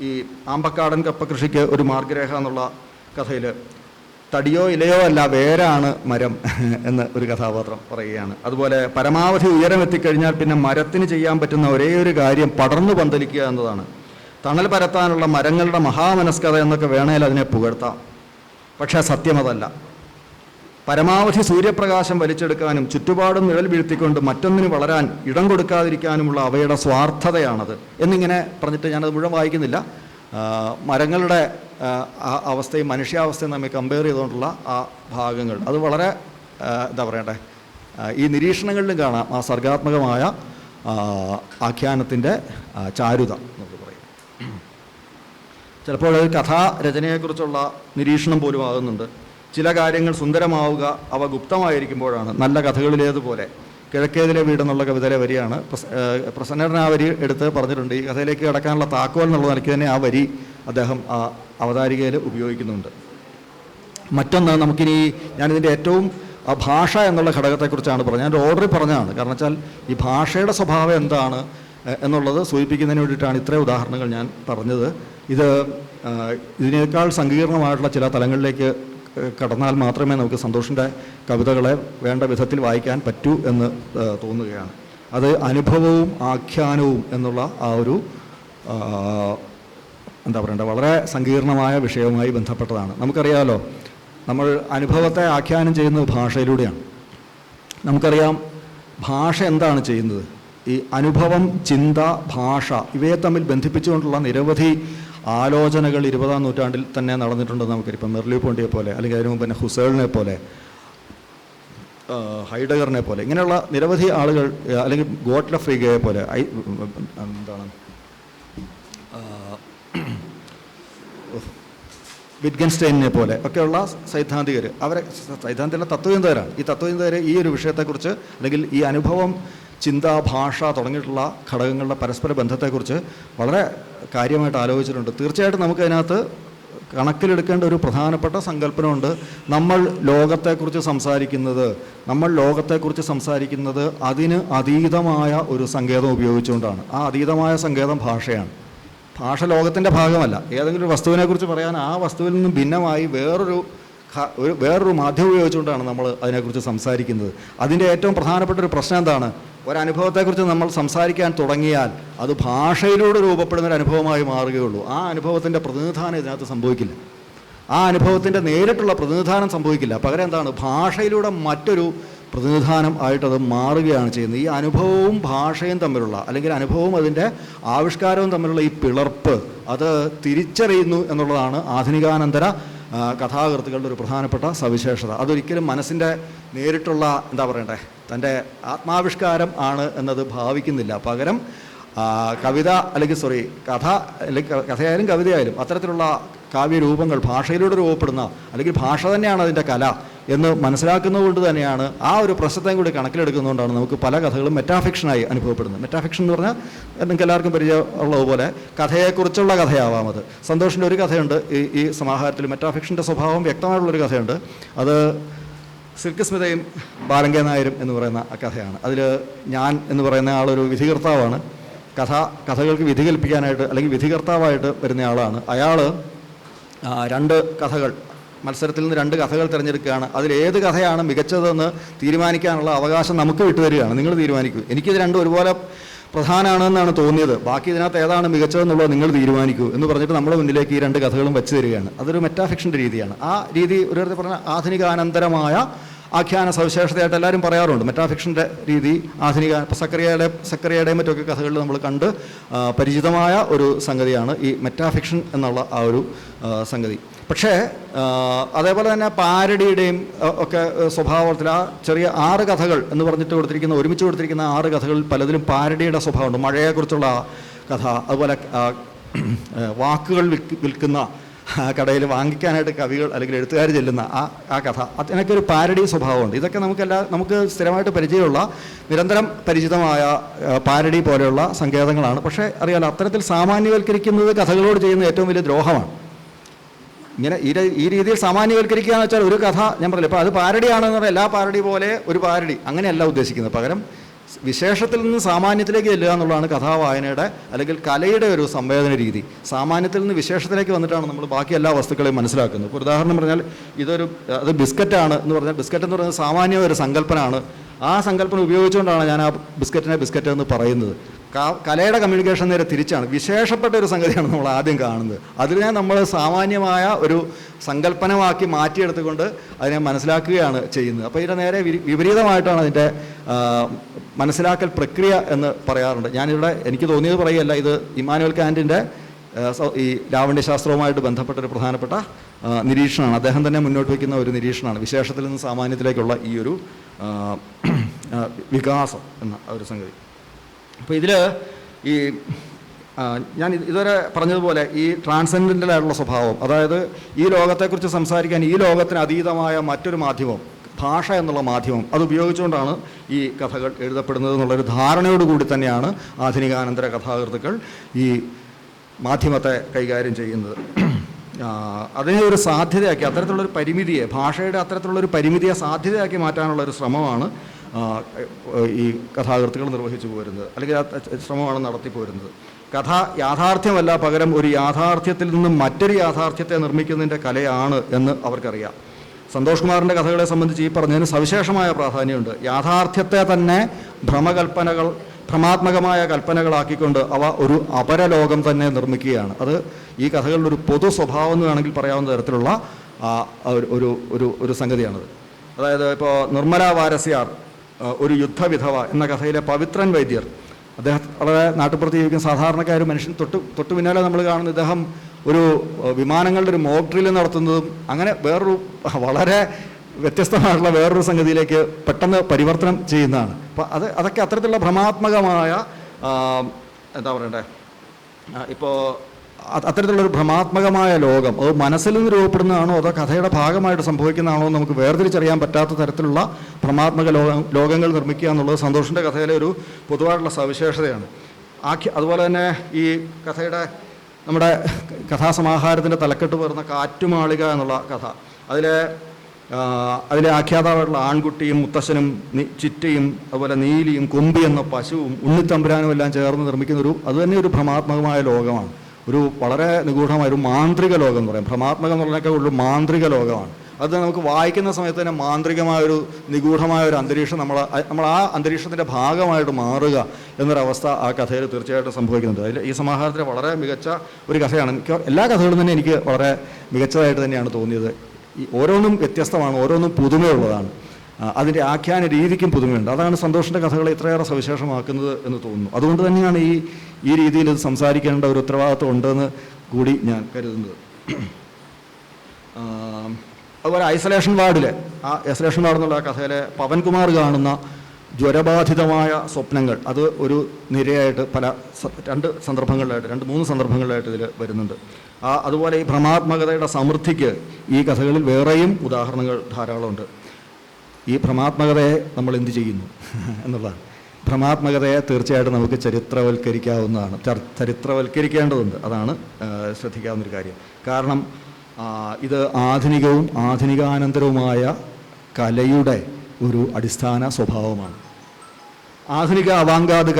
ഈ ആമ്പക്കാടൻ കപ്പകൃഷിക്ക് ഒരു മാർഗരേഖ എന്നുള്ള കഥയിൽ തടിയോ ഇലയോ അല്ല, വേരാണ് മരം എന്ന് ഒരു കഥാപാത്രം പറയുകയാണ്. അതുപോലെ പരമാവധി ഉയരം എത്തിക്കഴിഞ്ഞാൽ പിന്നെ മരത്തിന് ചെയ്യാൻ പറ്റുന്ന ഒരേ ഒരു കാര്യം പടർന്നു പന്തലിക്കുക എന്നതാണ്. തണൽ പരത്താനുള്ള മരങ്ങളുടെ മഹാമനസ്കത എന്നൊക്കെ വേണേൽ അതിനെ പുകഴ്ത്താം. പക്ഷേ സത്യമതല്ല. പരമാവധി സൂര്യപ്രകാശം വലിച്ചെടുക്കാനും ചുറ്റുപാടും നിഴൽ വീഴ്ത്തിക്കൊണ്ട് മറ്റൊന്നിന് വളരാൻ ഇടം കൊടുക്കാതിരിക്കാനുമുള്ള അവയുടെ സ്വാർത്ഥതയാണത് എന്നിങ്ങനെ പറഞ്ഞിട്ട് ഞാനത് മുഴുവൻ വായിക്കുന്നില്ല. മരങ്ങളുടെ അവസ്ഥയും മനുഷ്യാവസ്ഥയും തമ്മിൽ കമ്പയർ ചെയ്തുകൊണ്ടുള്ള ആ ഭാഗങ്ങൾ അത് വളരെ എന്താ പറയണ്ടേ, ഈ നിരീക്ഷണങ്ങളിലും കാണാം ആ സർഗാത്മകമായ ആഖ്യാനത്തിൻ്റെ ചാരുത നമുക്ക് പറയും. ചിലപ്പോൾ കഥാരചനയെക്കുറിച്ചുള്ള നിരീക്ഷണം പോലും ആകുന്നുണ്ട്. ചില കാര്യങ്ങൾ സുന്ദരമാവുക അവ ഗുപ്തമായിരിക്കുമ്പോഴാണ്. നല്ല കഥകളിലേതുപോലെ കിഴക്കേതിലെ വീടെന്നുള്ള കവിതയിലെ വരിയാണ്. പ്രസന്നൻ ആ വരി എടുത്ത് പറഞ്ഞിട്ടുണ്ട്. ഈ കഥയിലേക്ക് കടക്കാനുള്ള താക്കോൽ എന്നുള്ള നിലയ്ക്ക് തന്നെ ആ വരി അദ്ദേഹം ആ അവതാരികയിൽ ഉപയോഗിക്കുന്നുണ്ട്. മറ്റൊന്ന്, നമുക്കിനി ഞാനിതിൻ്റെ ഏറ്റവും ഭാഷ എന്നുള്ള ഘടകത്തെക്കുറിച്ചാണ് പറഞ്ഞത്. ഞാൻ ഓർഡറിൽ പറഞ്ഞതാണ്. കാരണം വെച്ചാൽ ഈ ഭാഷയുടെ സ്വഭാവം എന്താണ് എന്നുള്ളത് സൂചിപ്പിക്കുന്നതിന് വേണ്ടിയിട്ടാണ് ഇത്രയും ഉദാഹരണങ്ങൾ ഞാൻ പറഞ്ഞത്. ഇതിനേക്കാൾ സങ്കീർണമായിട്ടുള്ള ചില തലങ്ങളിലേക്ക് കടന്നാൽ മാത്രമേ നമുക്ക് സന്തോഷിൻ്റെ കവിതകളെ വേണ്ട വിധത്തിൽ വായിക്കാൻ പറ്റൂ എന്ന് തോന്നുകയാണ്. അത് അനുഭവവും ആഖ്യാനവും എന്നുള്ള ആ ഒരു എന്താ പറയണ്ടേ, വളരെ സങ്കീർണമായ വിഷയവുമായി ബന്ധപ്പെട്ടതാണ്. നമുക്കറിയാമല്ലോ, നമ്മൾ അനുഭവത്തെ ആഖ്യാനം ചെയ്യുന്നത് ഭാഷയിലൂടെയാണ്. നമുക്കറിയാം ഭാഷ എന്താണ് ചെയ്യുന്നത്. ഈ അനുഭവം, ചിന്ത, ഭാഷ ഇവയെ തമ്മിൽ ബന്ധിപ്പിച്ചുകൊണ്ടുള്ള നിരവധി ആലോചനകൾ 20-ാം നൂറ്റാണ്ടിൽ തന്നെ നടന്നിട്ടുണ്ടെന്ന് നമുക്കറിയാം. ഇപ്പം മെർലി പോണ്ടിയെ പോലെ, അല്ലെങ്കിൽ അതിനു മുമ്പ് തന്നെ ഹുസേളിനെ പോലെ, ഹൈഡഗറിനെ പോലെ, ഇങ്ങനെയുള്ള നിരവധി ആളുകൾ, അല്ലെങ്കിൽ ഗോട്ട്ലെ ഫ്രീഗയെ പോലെ, എന്താണ് വിറ്റ്ഗൻസ്റ്റൈനെ പോലെ ഒക്കെയുള്ള സൈദ്ധാന്തികർ, അവരെ സൈദ്ധാന്തിക തത്വചിന്തകരാണ്. ഈ തത്വചിന്തകർ ഈ ഒരു വിഷയത്തെക്കുറിച്ച്, അല്ലെങ്കിൽ ഈ അനുഭവം, ചിന്ത, ഭാഷ തുടങ്ങിയിട്ടുള്ള ഘടകങ്ങളുടെ പരസ്പര ബന്ധത്തെക്കുറിച്ച് വളരെ കാര്യമായിട്ട് ആലോചിച്ചിട്ടുണ്ട്. തീർച്ചയായിട്ടും നമുക്കതിനകത്ത് കണക്കിലെടുക്കേണ്ട ഒരു പ്രധാനപ്പെട്ട സങ്കല്പനമുണ്ട്. നമ്മൾ ലോകത്തെക്കുറിച്ച് സംസാരിക്കുന്നത് അതിന് അതീതമായ ഒരു സങ്കേതം ഉപയോഗിച്ചുകൊണ്ടാണ്. ആ അതീതമായ സങ്കേതം ഭാഷയാണ്. ഭാഷ ലോകത്തിൻ്റെ ഭാഗമല്ല. ഏതെങ്കിലും ഒരു വസ്തുവിനെക്കുറിച്ച് പറയാൻ ആ വസ്തുവിൽ നിന്നും ഭിന്നമായി വേറൊരു മാധ്യമം ഉപയോഗിച്ചുകൊണ്ടാണ് നമ്മൾ അതിനെക്കുറിച്ച് സംസാരിക്കുന്നത്. അതിൻ്റെ ഏറ്റവും പ്രധാനപ്പെട്ട ഒരു പ്രശ്നം എന്താണ്? ഒരനുഭവത്തെക്കുറിച്ച് നമ്മൾ സംസാരിക്കാൻ തുടങ്ങിയാൽ അത് ഭാഷയിലൂടെ രൂപപ്പെടുന്നൊരു അനുഭവമായി മാറുകയുള്ളൂ. ആ അനുഭവത്തിൻ്റെ പ്രതിനിധാനം ഇതിനകത്ത് സംഭവിക്കില്ല. ആ അനുഭവത്തിൻ്റെ നേരിട്ടുള്ള പ്രതിനിധാനം സംഭവിക്കില്ല. പകരം എന്താണ്? ഭാഷയിലൂടെ മറ്റൊരു പ്രതിനിധാനം ആയിട്ടത് മാറുകയാണ് ചെയ്യുന്നത്. ഈ അനുഭവവും ഭാഷയും തമ്മിലുള്ള, അല്ലെങ്കിൽ അനുഭവവും അതിൻ്റെ ആവിഷ്കാരവും തമ്മിലുള്ള ഈ പിളർപ്പ് അത് തിരിച്ചറിയുന്നു എന്നുള്ളതാണ് ആധുനികാനന്തര കഥാകൃത്തുക്കളുടെ ഒരു പ്രധാനപ്പെട്ട സവിശേഷത. അതൊരിക്കലും മനസ്സിൻ്റെ നേരിട്ടുള്ള തൻ്റെ ആത്മാവിഷ്കാരം ആണ് എന്നത് ഭാവിക്കുന്നില്ല. പകരം കവിത കഥയായാലും കവിതയായാലും അത്തരത്തിലുള്ള കാവ്യരൂപങ്ങൾ ഭാഷയിലൂടെ രൂപപ്പെടുന്ന, അല്ലെങ്കിൽ ഭാഷ തന്നെയാണ് അതിൻ്റെ കല എന്ന് മനസ്സിലാക്കുന്നതുകൊണ്ട് തന്നെയാണ്, ആ ഒരു പ്രശ്നത്തെയും കൂടി കണക്കിലെടുക്കുന്നതുകൊണ്ടാണ് നമുക്ക് പല കഥകളും മെറ്റാഫിക്ഷനായി അനുഭവപ്പെടുന്നത്. മെറ്റാഫിക്ഷൻ എന്ന് പറഞ്ഞാൽ നിങ്ങൾക്ക് എല്ലാവർക്കും പരിചയമുള്ളതുപോലെ കഥയെക്കുറിച്ചുള്ള കഥയാവാം. അത് സന്തോഷിൻ്റെ ഒരു കഥയുണ്ട് ഈ സമാഹാരത്തിൽ. മെറ്റാഫിക്ഷൻ്റെ സ്വഭാവം വ്യക്തമായിട്ടുള്ളൊരു കഥയുണ്ട്. അത് സിൽക്ക് സ്മിതയും ബാലങ്കേ നായരും എന്ന് പറയുന്ന ആ കഥയാണ്. അതിൽ ഞാൻ എന്ന് പറയുന്ന ആളൊരു വിധികർത്താവാണ്. കഥകൾക്ക് വിധി കൽപ്പിക്കാനായിട്ട്, അല്ലെങ്കിൽ വിധികർത്താവായിട്ട് വരുന്ന ആളാണ്. അയാൾ മത്സരത്തിൽ നിന്ന് 2 കഥകൾ തിരഞ്ഞെടുക്കുകയാണ്. അതിലേത് കഥയാണ് മികച്ചതെന്ന് തീരുമാനിക്കാനുള്ള അവകാശം നമുക്ക് വിട്ടുതരികയാണ്. നിങ്ങൾ തീരുമാനിക്കൂ, എനിക്കിത് രണ്ടും ഒരുപോലെ പ്രധാനമാണെന്നാണ് തോന്നിയത്, ബാക്കി ഇതിനകത്ത് ഏതാണ് മികച്ചതെന്നുള്ളത് നിങ്ങൾ തീരുമാനിക്കൂ എന്ന് പറഞ്ഞിട്ട് നമ്മുടെ മുന്നിലേക്ക് ഈ 2 കഥകളും വെച്ച് തരികയാണ്. അതൊരു മെറ്റാഫിക്ഷൻ്റെ രീതിയാണ്. ആ രീതി ഒരു പറഞ്ഞ ആധുനികാനന്തരമായ ആഖ്യാന സവിശേഷതയായിട്ട് എല്ലാവരും പറയാറുണ്ട്. മെറ്റാഫിക്ഷൻ്റെ രീതി ആധുനിക സക്കറിയയുടെയും മറ്റൊക്കെ കഥകളിൽ നമ്മൾ കണ്ട് പരിചിതമായ ഒരു സംഗതിയാണ് ഈ മെറ്റാഫിക്ഷൻ എന്നുള്ള ആ ഒരു സംഗതി. പക്ഷേ അതേപോലെ തന്നെ പാരഡിയുടെയും ഒക്കെ സ്വഭാവത്തിൽ ആ ചെറിയ 6 കഥകൾ എന്ന് പറഞ്ഞിട്ട് ഒരുമിച്ച് കൊടുത്തിരിക്കുന്ന 6 കഥകളിൽ പലതിലും പാരഡിയുടെ സ്വഭാവമുണ്ട്. മഴയെക്കുറിച്ചുള്ള കഥ, അതുപോലെ വാക്കുകൾ വിൽക്കുന്ന കടയിൽ വാങ്ങിക്കാനായിട്ട് കവികൾ അല്ലെങ്കിൽ എഴുത്തുകാർ ചെല്ലുന്ന ആ കഥ, അതിനൊക്കെ ഒരു പാരഡി സ്വഭാവമുണ്ട്. ഇതൊക്കെ നമുക്ക് സ്ഥിരമായിട്ട് പരിചയമുള്ള, നിരന്തരം പരിചിതമായ പാരഡി പോലെയുള്ള സങ്കേതങ്ങളാണ്. പക്ഷേ അറിയാലോ, അത്തരത്തിൽ സാമാന്യവൽക്കരിക്കുന്നത് കഥകളോട് ചെയ്യുന്ന ഏറ്റവും വലിയ ദ്രോഹമാണ്. ഇങ്ങനെ ഈ രീതിയിൽ സാമാന്യവൽക്കരിക്കുക എന്ന് വെച്ചാൽ ഒരു കഥ, ഞാൻ പറഞ്ഞില്ല, ഇപ്പോൾ അത് പാരഡിയാണെന്ന് പറഞ്ഞാൽ എല്ലാ പാരഡി പോലെ ഒരു പാരഡി അങ്ങനെയല്ല ഉദ്ദേശിക്കുന്നത്. പകരം വിശേഷത്തിൽ നിന്ന് സാമാന്യത്തിലേക്ക് ചെല്ലുക എന്നുള്ളതാണ് കഥാവായനയുടെ അല്ലെങ്കിൽ കലയുടെ ഒരു സംവേദന രീതി. സാമാന്യത്തിൽ നിന്ന് വിശേഷത്തിലേക്ക് വന്നിട്ടാണ് നമ്മൾ ബാക്കി എല്ലാ വസ്തുക്കളെയും മനസ്സിലാക്കുന്നത്. ഇപ്പോൾ ഉദാഹരണം പറഞ്ഞാൽ അത് ബിസ്ക്കറ്റാണ് എന്ന് പറഞ്ഞാൽ, ബിസ്ക്കറ്റ് എന്ന് പറയുന്നത് സാമാന്യ ഒരു സങ്കല്പനാണ്. ആ സങ്കല്പന ഉപയോഗിച്ചുകൊണ്ടാണ് ഞാൻ ആ ബിസ്ക്കറ്റിനെ ബിസ്ക്കറ്റ് എന്ന് പറയുന്നത്. കലയുടെ കമ്മ്യൂണിക്കേഷൻ നേരെ തിരിച്ചാണ്. വിശേഷപ്പെട്ട ഒരു സംഗതിയാണ് നമ്മൾ ആദ്യം കാണുന്നത്. അതിനെ നമ്മൾ സാമാന്യമായ ഒരു സങ്കല്പനമാക്കി മാറ്റിയെടുത്തുകൊണ്ട് അതിനെ മനസ്സിലാക്കുകയാണ് ചെയ്യുന്നത്. അപ്പോൾ ഇതിൻ്റെ നേരെ വിപരീതമായിട്ടാണ് അതിൻ്റെ മനസ്സിലാക്കൽ പ്രക്രിയ എന്ന് പറയാറുണ്ട്. ഞാനിവിടെ എനിക്ക് തോന്നിയത് പറയുകയല്ല, ഇത് ഇമ്മാനുവൽ കാന്റിൻ്റെ ഈ ലാവണ്യശാസ്ത്രവുമായിട്ട് ബന്ധപ്പെട്ടൊരു പ്രധാനപ്പെട്ട നിരീക്ഷണമാണ്. അദ്ദേഹം തന്നെ മുന്നോട്ട് വയ്ക്കുന്ന ഒരു നിരീക്ഷണമാണ് വിശേഷത്തിൽ നിന്ന് സാമാന്യത്തിലേക്കുള്ള ഈ ഒരു വികാസം എന്ന ഒരു സംഗതി. അപ്പോൾ ഇതിൽ ഞാൻ ഇതുവരെ പറഞ്ഞതുപോലെ ഈ ട്രാൻസെൻഡൻ്റലായിട്ടുള്ള സ്വഭാവം, അതായത് ഈ ലോകത്തെക്കുറിച്ച് സംസാരിക്കാൻ ഈ ലോകത്തിന് അതീതമായ മറ്റൊരു മാധ്യമം, ഭാഷ എന്നുള്ള മാധ്യമം, അത് ഉപയോഗിച്ചുകൊണ്ടാണ് ഈ കഥകൾ എഴുതപ്പെടുന്നത് എന്നുള്ളൊരു ധാരണയോടുകൂടി തന്നെയാണ് ആധുനികാനന്തര കഥാകൃത്തുക്കൾ ഈ മാധ്യമത്തെ കൈകാര്യം ചെയ്യുന്നത്. അതിനെ ഒരു സാധ്യതയാക്കി, അത്തരത്തിലുള്ളൊരു പരിമിതിയെ, ഭാഷയുടെ അത്തരത്തിലുള്ളൊരു പരിമിതിയെ സാധ്യതയാക്കി മാറ്റാനുള്ളൊരു ശ്രമമാണ് ഈ കഥാകൃത്തുക്കൾ നിർവഹിച്ചു പോരുന്നത്, അല്ലെങ്കിൽ ശ്രമമാണ് നടത്തിപ്പോരുന്നത്. കഥ യാഥാർത്ഥ്യമല്ല, പകരം ഒരു യാഥാർത്ഥ്യത്തിൽ നിന്നും മറ്റൊരു യാഥാർത്ഥ്യത്തെ നിർമ്മിക്കുന്നതിൻ്റെ കലയാണ് എന്ന് അവർക്കറിയാം. സന്തോഷ് കുമാറിൻ്റെ കഥകളെ സംബന്ധിച്ച് ഈ പറഞ്ഞതിന് സവിശേഷമായ പ്രാധാന്യമുണ്ട്. യാഥാർത്ഥ്യത്തെ തന്നെ ഭ്രമാത്മകമായ കൽപ്പനകളാക്കിക്കൊണ്ട് അവ ഒരു അപരലോകം തന്നെ നിർമ്മിക്കുകയാണ്. അത് ഈ കഥകളുടെ ഒരു പൊതു സ്വഭാവം എന്ന് വേണമെങ്കിൽ പറയാവുന്ന തരത്തിലുള്ള ഒരു സംഗതിയാണത്. അതായത് ഇപ്പോൾ നിർമ്മല വാരസ്യാർ, ഒരു യുദ്ധവിധവ എന്ന കഥയിലെ പവിത്രൻ വൈദ്യർ, അദ്ദേഹം വളരെ നാട്ടുപുറത്ത് ജീവിക്കുന്ന സാധാരണക്കാർ മനുഷ്യൻ, തൊട്ടു പിന്നാലെ നമ്മൾ കാണുന്ന ഇദ്ദേഹം ഒരു വിമാനങ്ങളുടെ ഒരു മോക്ക് ഡ്രിൽ നടത്തുന്നതും അങ്ങനെ വേറൊരു വളരെ വ്യത്യസ്തമായിട്ടുള്ള വേറൊരു സംഗതിയിലേക്ക് പെട്ടെന്ന് പരിവർത്തനം ചെയ്യുന്നതാണ്. അപ്പോൾ അതൊക്കെ അത്തരത്തിലുള്ള ഭ്രമാത്മകമായ ഇപ്പോൾ അത്തരത്തിലുള്ളൊരു ഭ്രമാത്മകമായ ലോകം, അത് മനസ്സിൽ നിന്ന് രൂപപ്പെടുന്നതാണോ അതോ കഥയുടെ ഭാഗമായിട്ട് സംഭവിക്കുന്നതാണോ എന്ന് നമുക്ക് വേർതിരിച്ചറിയാൻ പറ്റാത്ത തരത്തിലുള്ള ഭ്രമാത്മക ലോകങ്ങൾ നിർമ്മിക്കുക എന്നുള്ളത് സന്തോഷിൻ്റെ കഥയിലെ ഒരു പൊതുവായിട്ടുള്ള സവിശേഷതയാണ്. അതുപോലെ തന്നെ ഈ കഥയുടെ നമ്മുടെ കഥാസമാഹാരത്തിൻ്റെ തലക്കെട്ട് പേർന്ന കാറ്റുമാളിക എന്നുള്ള കഥ, അതിലെ ആഖ്യാതാവായിട്ടുള്ള ആൺകുട്ടിയും മുത്തശ്ശനും ചിറ്റയും അതുപോലെ നീലിയും കൊമ്പി എന്ന പശുവും ഉണ്ണിത്തമ്പുരാനും എല്ലാം ചേർന്ന് നിർമ്മിക്കുന്നൊരു അതുതന്നെ ഒരു ഭ്രമാത്മകമായ ലോകമാണ്. ഒരു വളരെ നിഗൂഢമായ ഒരു മാന്ത്രിക ലോകം എന്ന് പറയാം. ഭ്രമാത്മകം എന്ന് പറഞ്ഞൊക്കെ ഉള്ളു മാന്ത്രിക ലോകമാണ്. അത് നമുക്ക് വായിക്കുന്ന സമയത്ത് തന്നെ മാന്ത്രികമായൊരു നിഗൂഢമായൊരു അന്തരീക്ഷം നമ്മൾ ആ അന്തരീക്ഷത്തിൻ്റെ ഭാഗമായിട്ട് മാറുക എന്നൊരവസ്ഥ ആ കഥയിൽ തീർച്ചയായിട്ടും സംഭവിക്കുന്നുണ്ട്. അതിൽ ഈ സമാഹാരത്തിൽ വളരെ മികച്ച ഒരു കഥയാണ്. എല്ലാ കഥകളും തന്നെ എനിക്ക് വളരെ മികച്ചതായിട്ട് തന്നെയാണ് തോന്നിയത്. ഈ ഓരോന്നും വ്യത്യസ്തമാണ്, ഓരോന്നും പുതുമയുള്ളതാണ്. അതിൻ്റെ ആഖ്യാന രീതിക്കും പുതുമയുണ്ട്. അതാണ് സന്തോഷിൻ്റെ കഥകളെ ഇത്രയേറെ സവിശേഷമാക്കുന്നത് എന്ന് തോന്നുന്നു. അതുകൊണ്ട് തന്നെയാണ് ഈ രീതിയിൽ ഇത് സംസാരിക്കേണ്ട ഒരു ഉത്തരവാദിത്വം ഉണ്ടെന്ന് കൂടി ഞാൻ കരുതുന്നത്. അതുപോലെ ഐസൊലേഷൻ വാർഡ് എന്നുള്ള കഥയിലെ പവൻകുമാർ കാണുന്ന ജ്വരബാധിതമായ സ്വപ്നങ്ങൾ, അത് ഒരു നിരയായിട്ട് രണ്ട് മൂന്ന് സന്ദർഭങ്ങളിലായിട്ട് ഇതിൽ വരുന്നുണ്ട്. അതുപോലെ ഈ ഭ്രമാത്മകതയുടെ സമൃദ്ധിക്ക് ഈ കഥകളിൽ വേറെയും ഉദാഹരണങ്ങൾ ധാരാളമുണ്ട്. ഈ ഭ്രമാത്മകതയെ നമ്മൾ എന്ത് ചെയ്യുന്നു എന്നുള്ളതാണ്. ഭ്രമാത്മകതയെ തീർച്ചയായിട്ടും നമുക്ക് ചരിത്രവൽക്കരിക്കാവുന്നതാണ്, ചരിത്രവൽക്കരിക്കേണ്ടതുണ്ട്. അതാണ് ശ്രദ്ധിക്കാവുന്നൊരു കാര്യം. കാരണം ഇത് ആധുനികവും ആധുനികാനന്തരവുമായ കലയുടെ ഒരു അടിസ്ഥാന സ്വഭാവമാണ്. ആധുനിക അവാങ്കാദ്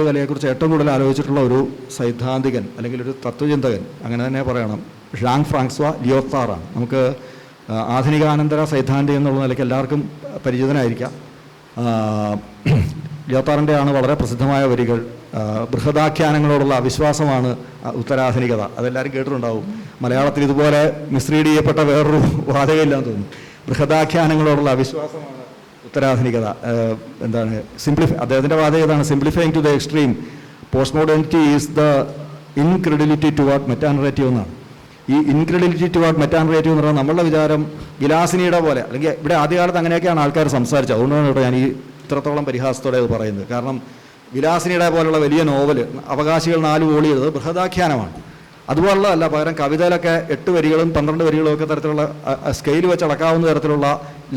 കലയെക്കുറിച്ച് ഏറ്റവും കൂടുതൽ ആലോചിച്ചിട്ടുള്ള ഒരു സൈദ്ധാന്തികൻ അല്ലെങ്കിൽ ഒരു തത്വചിന്തകൻ, അങ്ങനെ തന്നെ പറയണം, ഷാങ് ഫ്രാങ്സ്വാ ലിയോത്താറാണ്. നമുക്ക് ആധുനികാനന്തര സൈദ്ധാന്തികൻ എന്നുള്ള നിലയ്ക്ക് എല്ലാവർക്കും പരിചിതനായിരിക്കാം. ലിയോത്താറിൻ്റെ ആണ് വളരെ പ്രസിദ്ധമായ വരികൾ. ബൃഹദാഖ്യാനങ്ങളോടുള്ള അവിശ്വാസമാണ് ഉത്തരാധുനികത. അതെല്ലാവരും കേട്ടിട്ടുണ്ടാവും. മലയാളത്തിൽ ഇതുപോലെ മിസ്റീഡ് ചെയ്യപ്പെട്ട വേറൊരു വാചകമില്ലാന്ന് തോന്നുന്നു. ബൃഹദാഖ്യാനങ്ങളോടുള്ള അവിശ്വാസമാണ് ഉത്തരാധുനികത. അദ്ദേഹത്തിൻ്റെ വാചകം ഇതാണ്: simplifying to the extreme, post modernity is the incredulity toward metanarrative എന്നാണ്. ഈ ഇൻക്രെഡിലിറ്റി ടുവാർഡ് മെറ്റാനറേറ്റീവ് എന്ന് പറഞ്ഞാൽ നമ്മളുടെ വിചാരം വിലാസിനിയുടെ പോലെ, അല്ലെങ്കിൽ ഇവിടെ ആദ്യകാലത്ത് അങ്ങനെയൊക്കെയാണ് ആൾക്കാർ സംസാരിച്ചത്. അതുകൊണ്ടാണ് കേട്ടോ ഞാൻ ഈ ഇത്രത്തോളം പരിഹാസത്തോടെ അത് പറയുന്നത്. കാരണം വിലാസിനിയുടെ പോലുള്ള വലിയ നോവല്, അവകാശികൾ 4 വോളിയം എഴുതുന്നത് ബൃഹദാഖ്യാനമാണ്. അതുപോലുള്ളതല്ല. പകരം കവിതയിലൊക്കെ 8 വരികളും 12 വരികളും ഒക്കെ തരത്തിലുള്ള സ്കെയിൽ വെച്ച് അളക്കാവുന്ന തരത്തിലുള്ള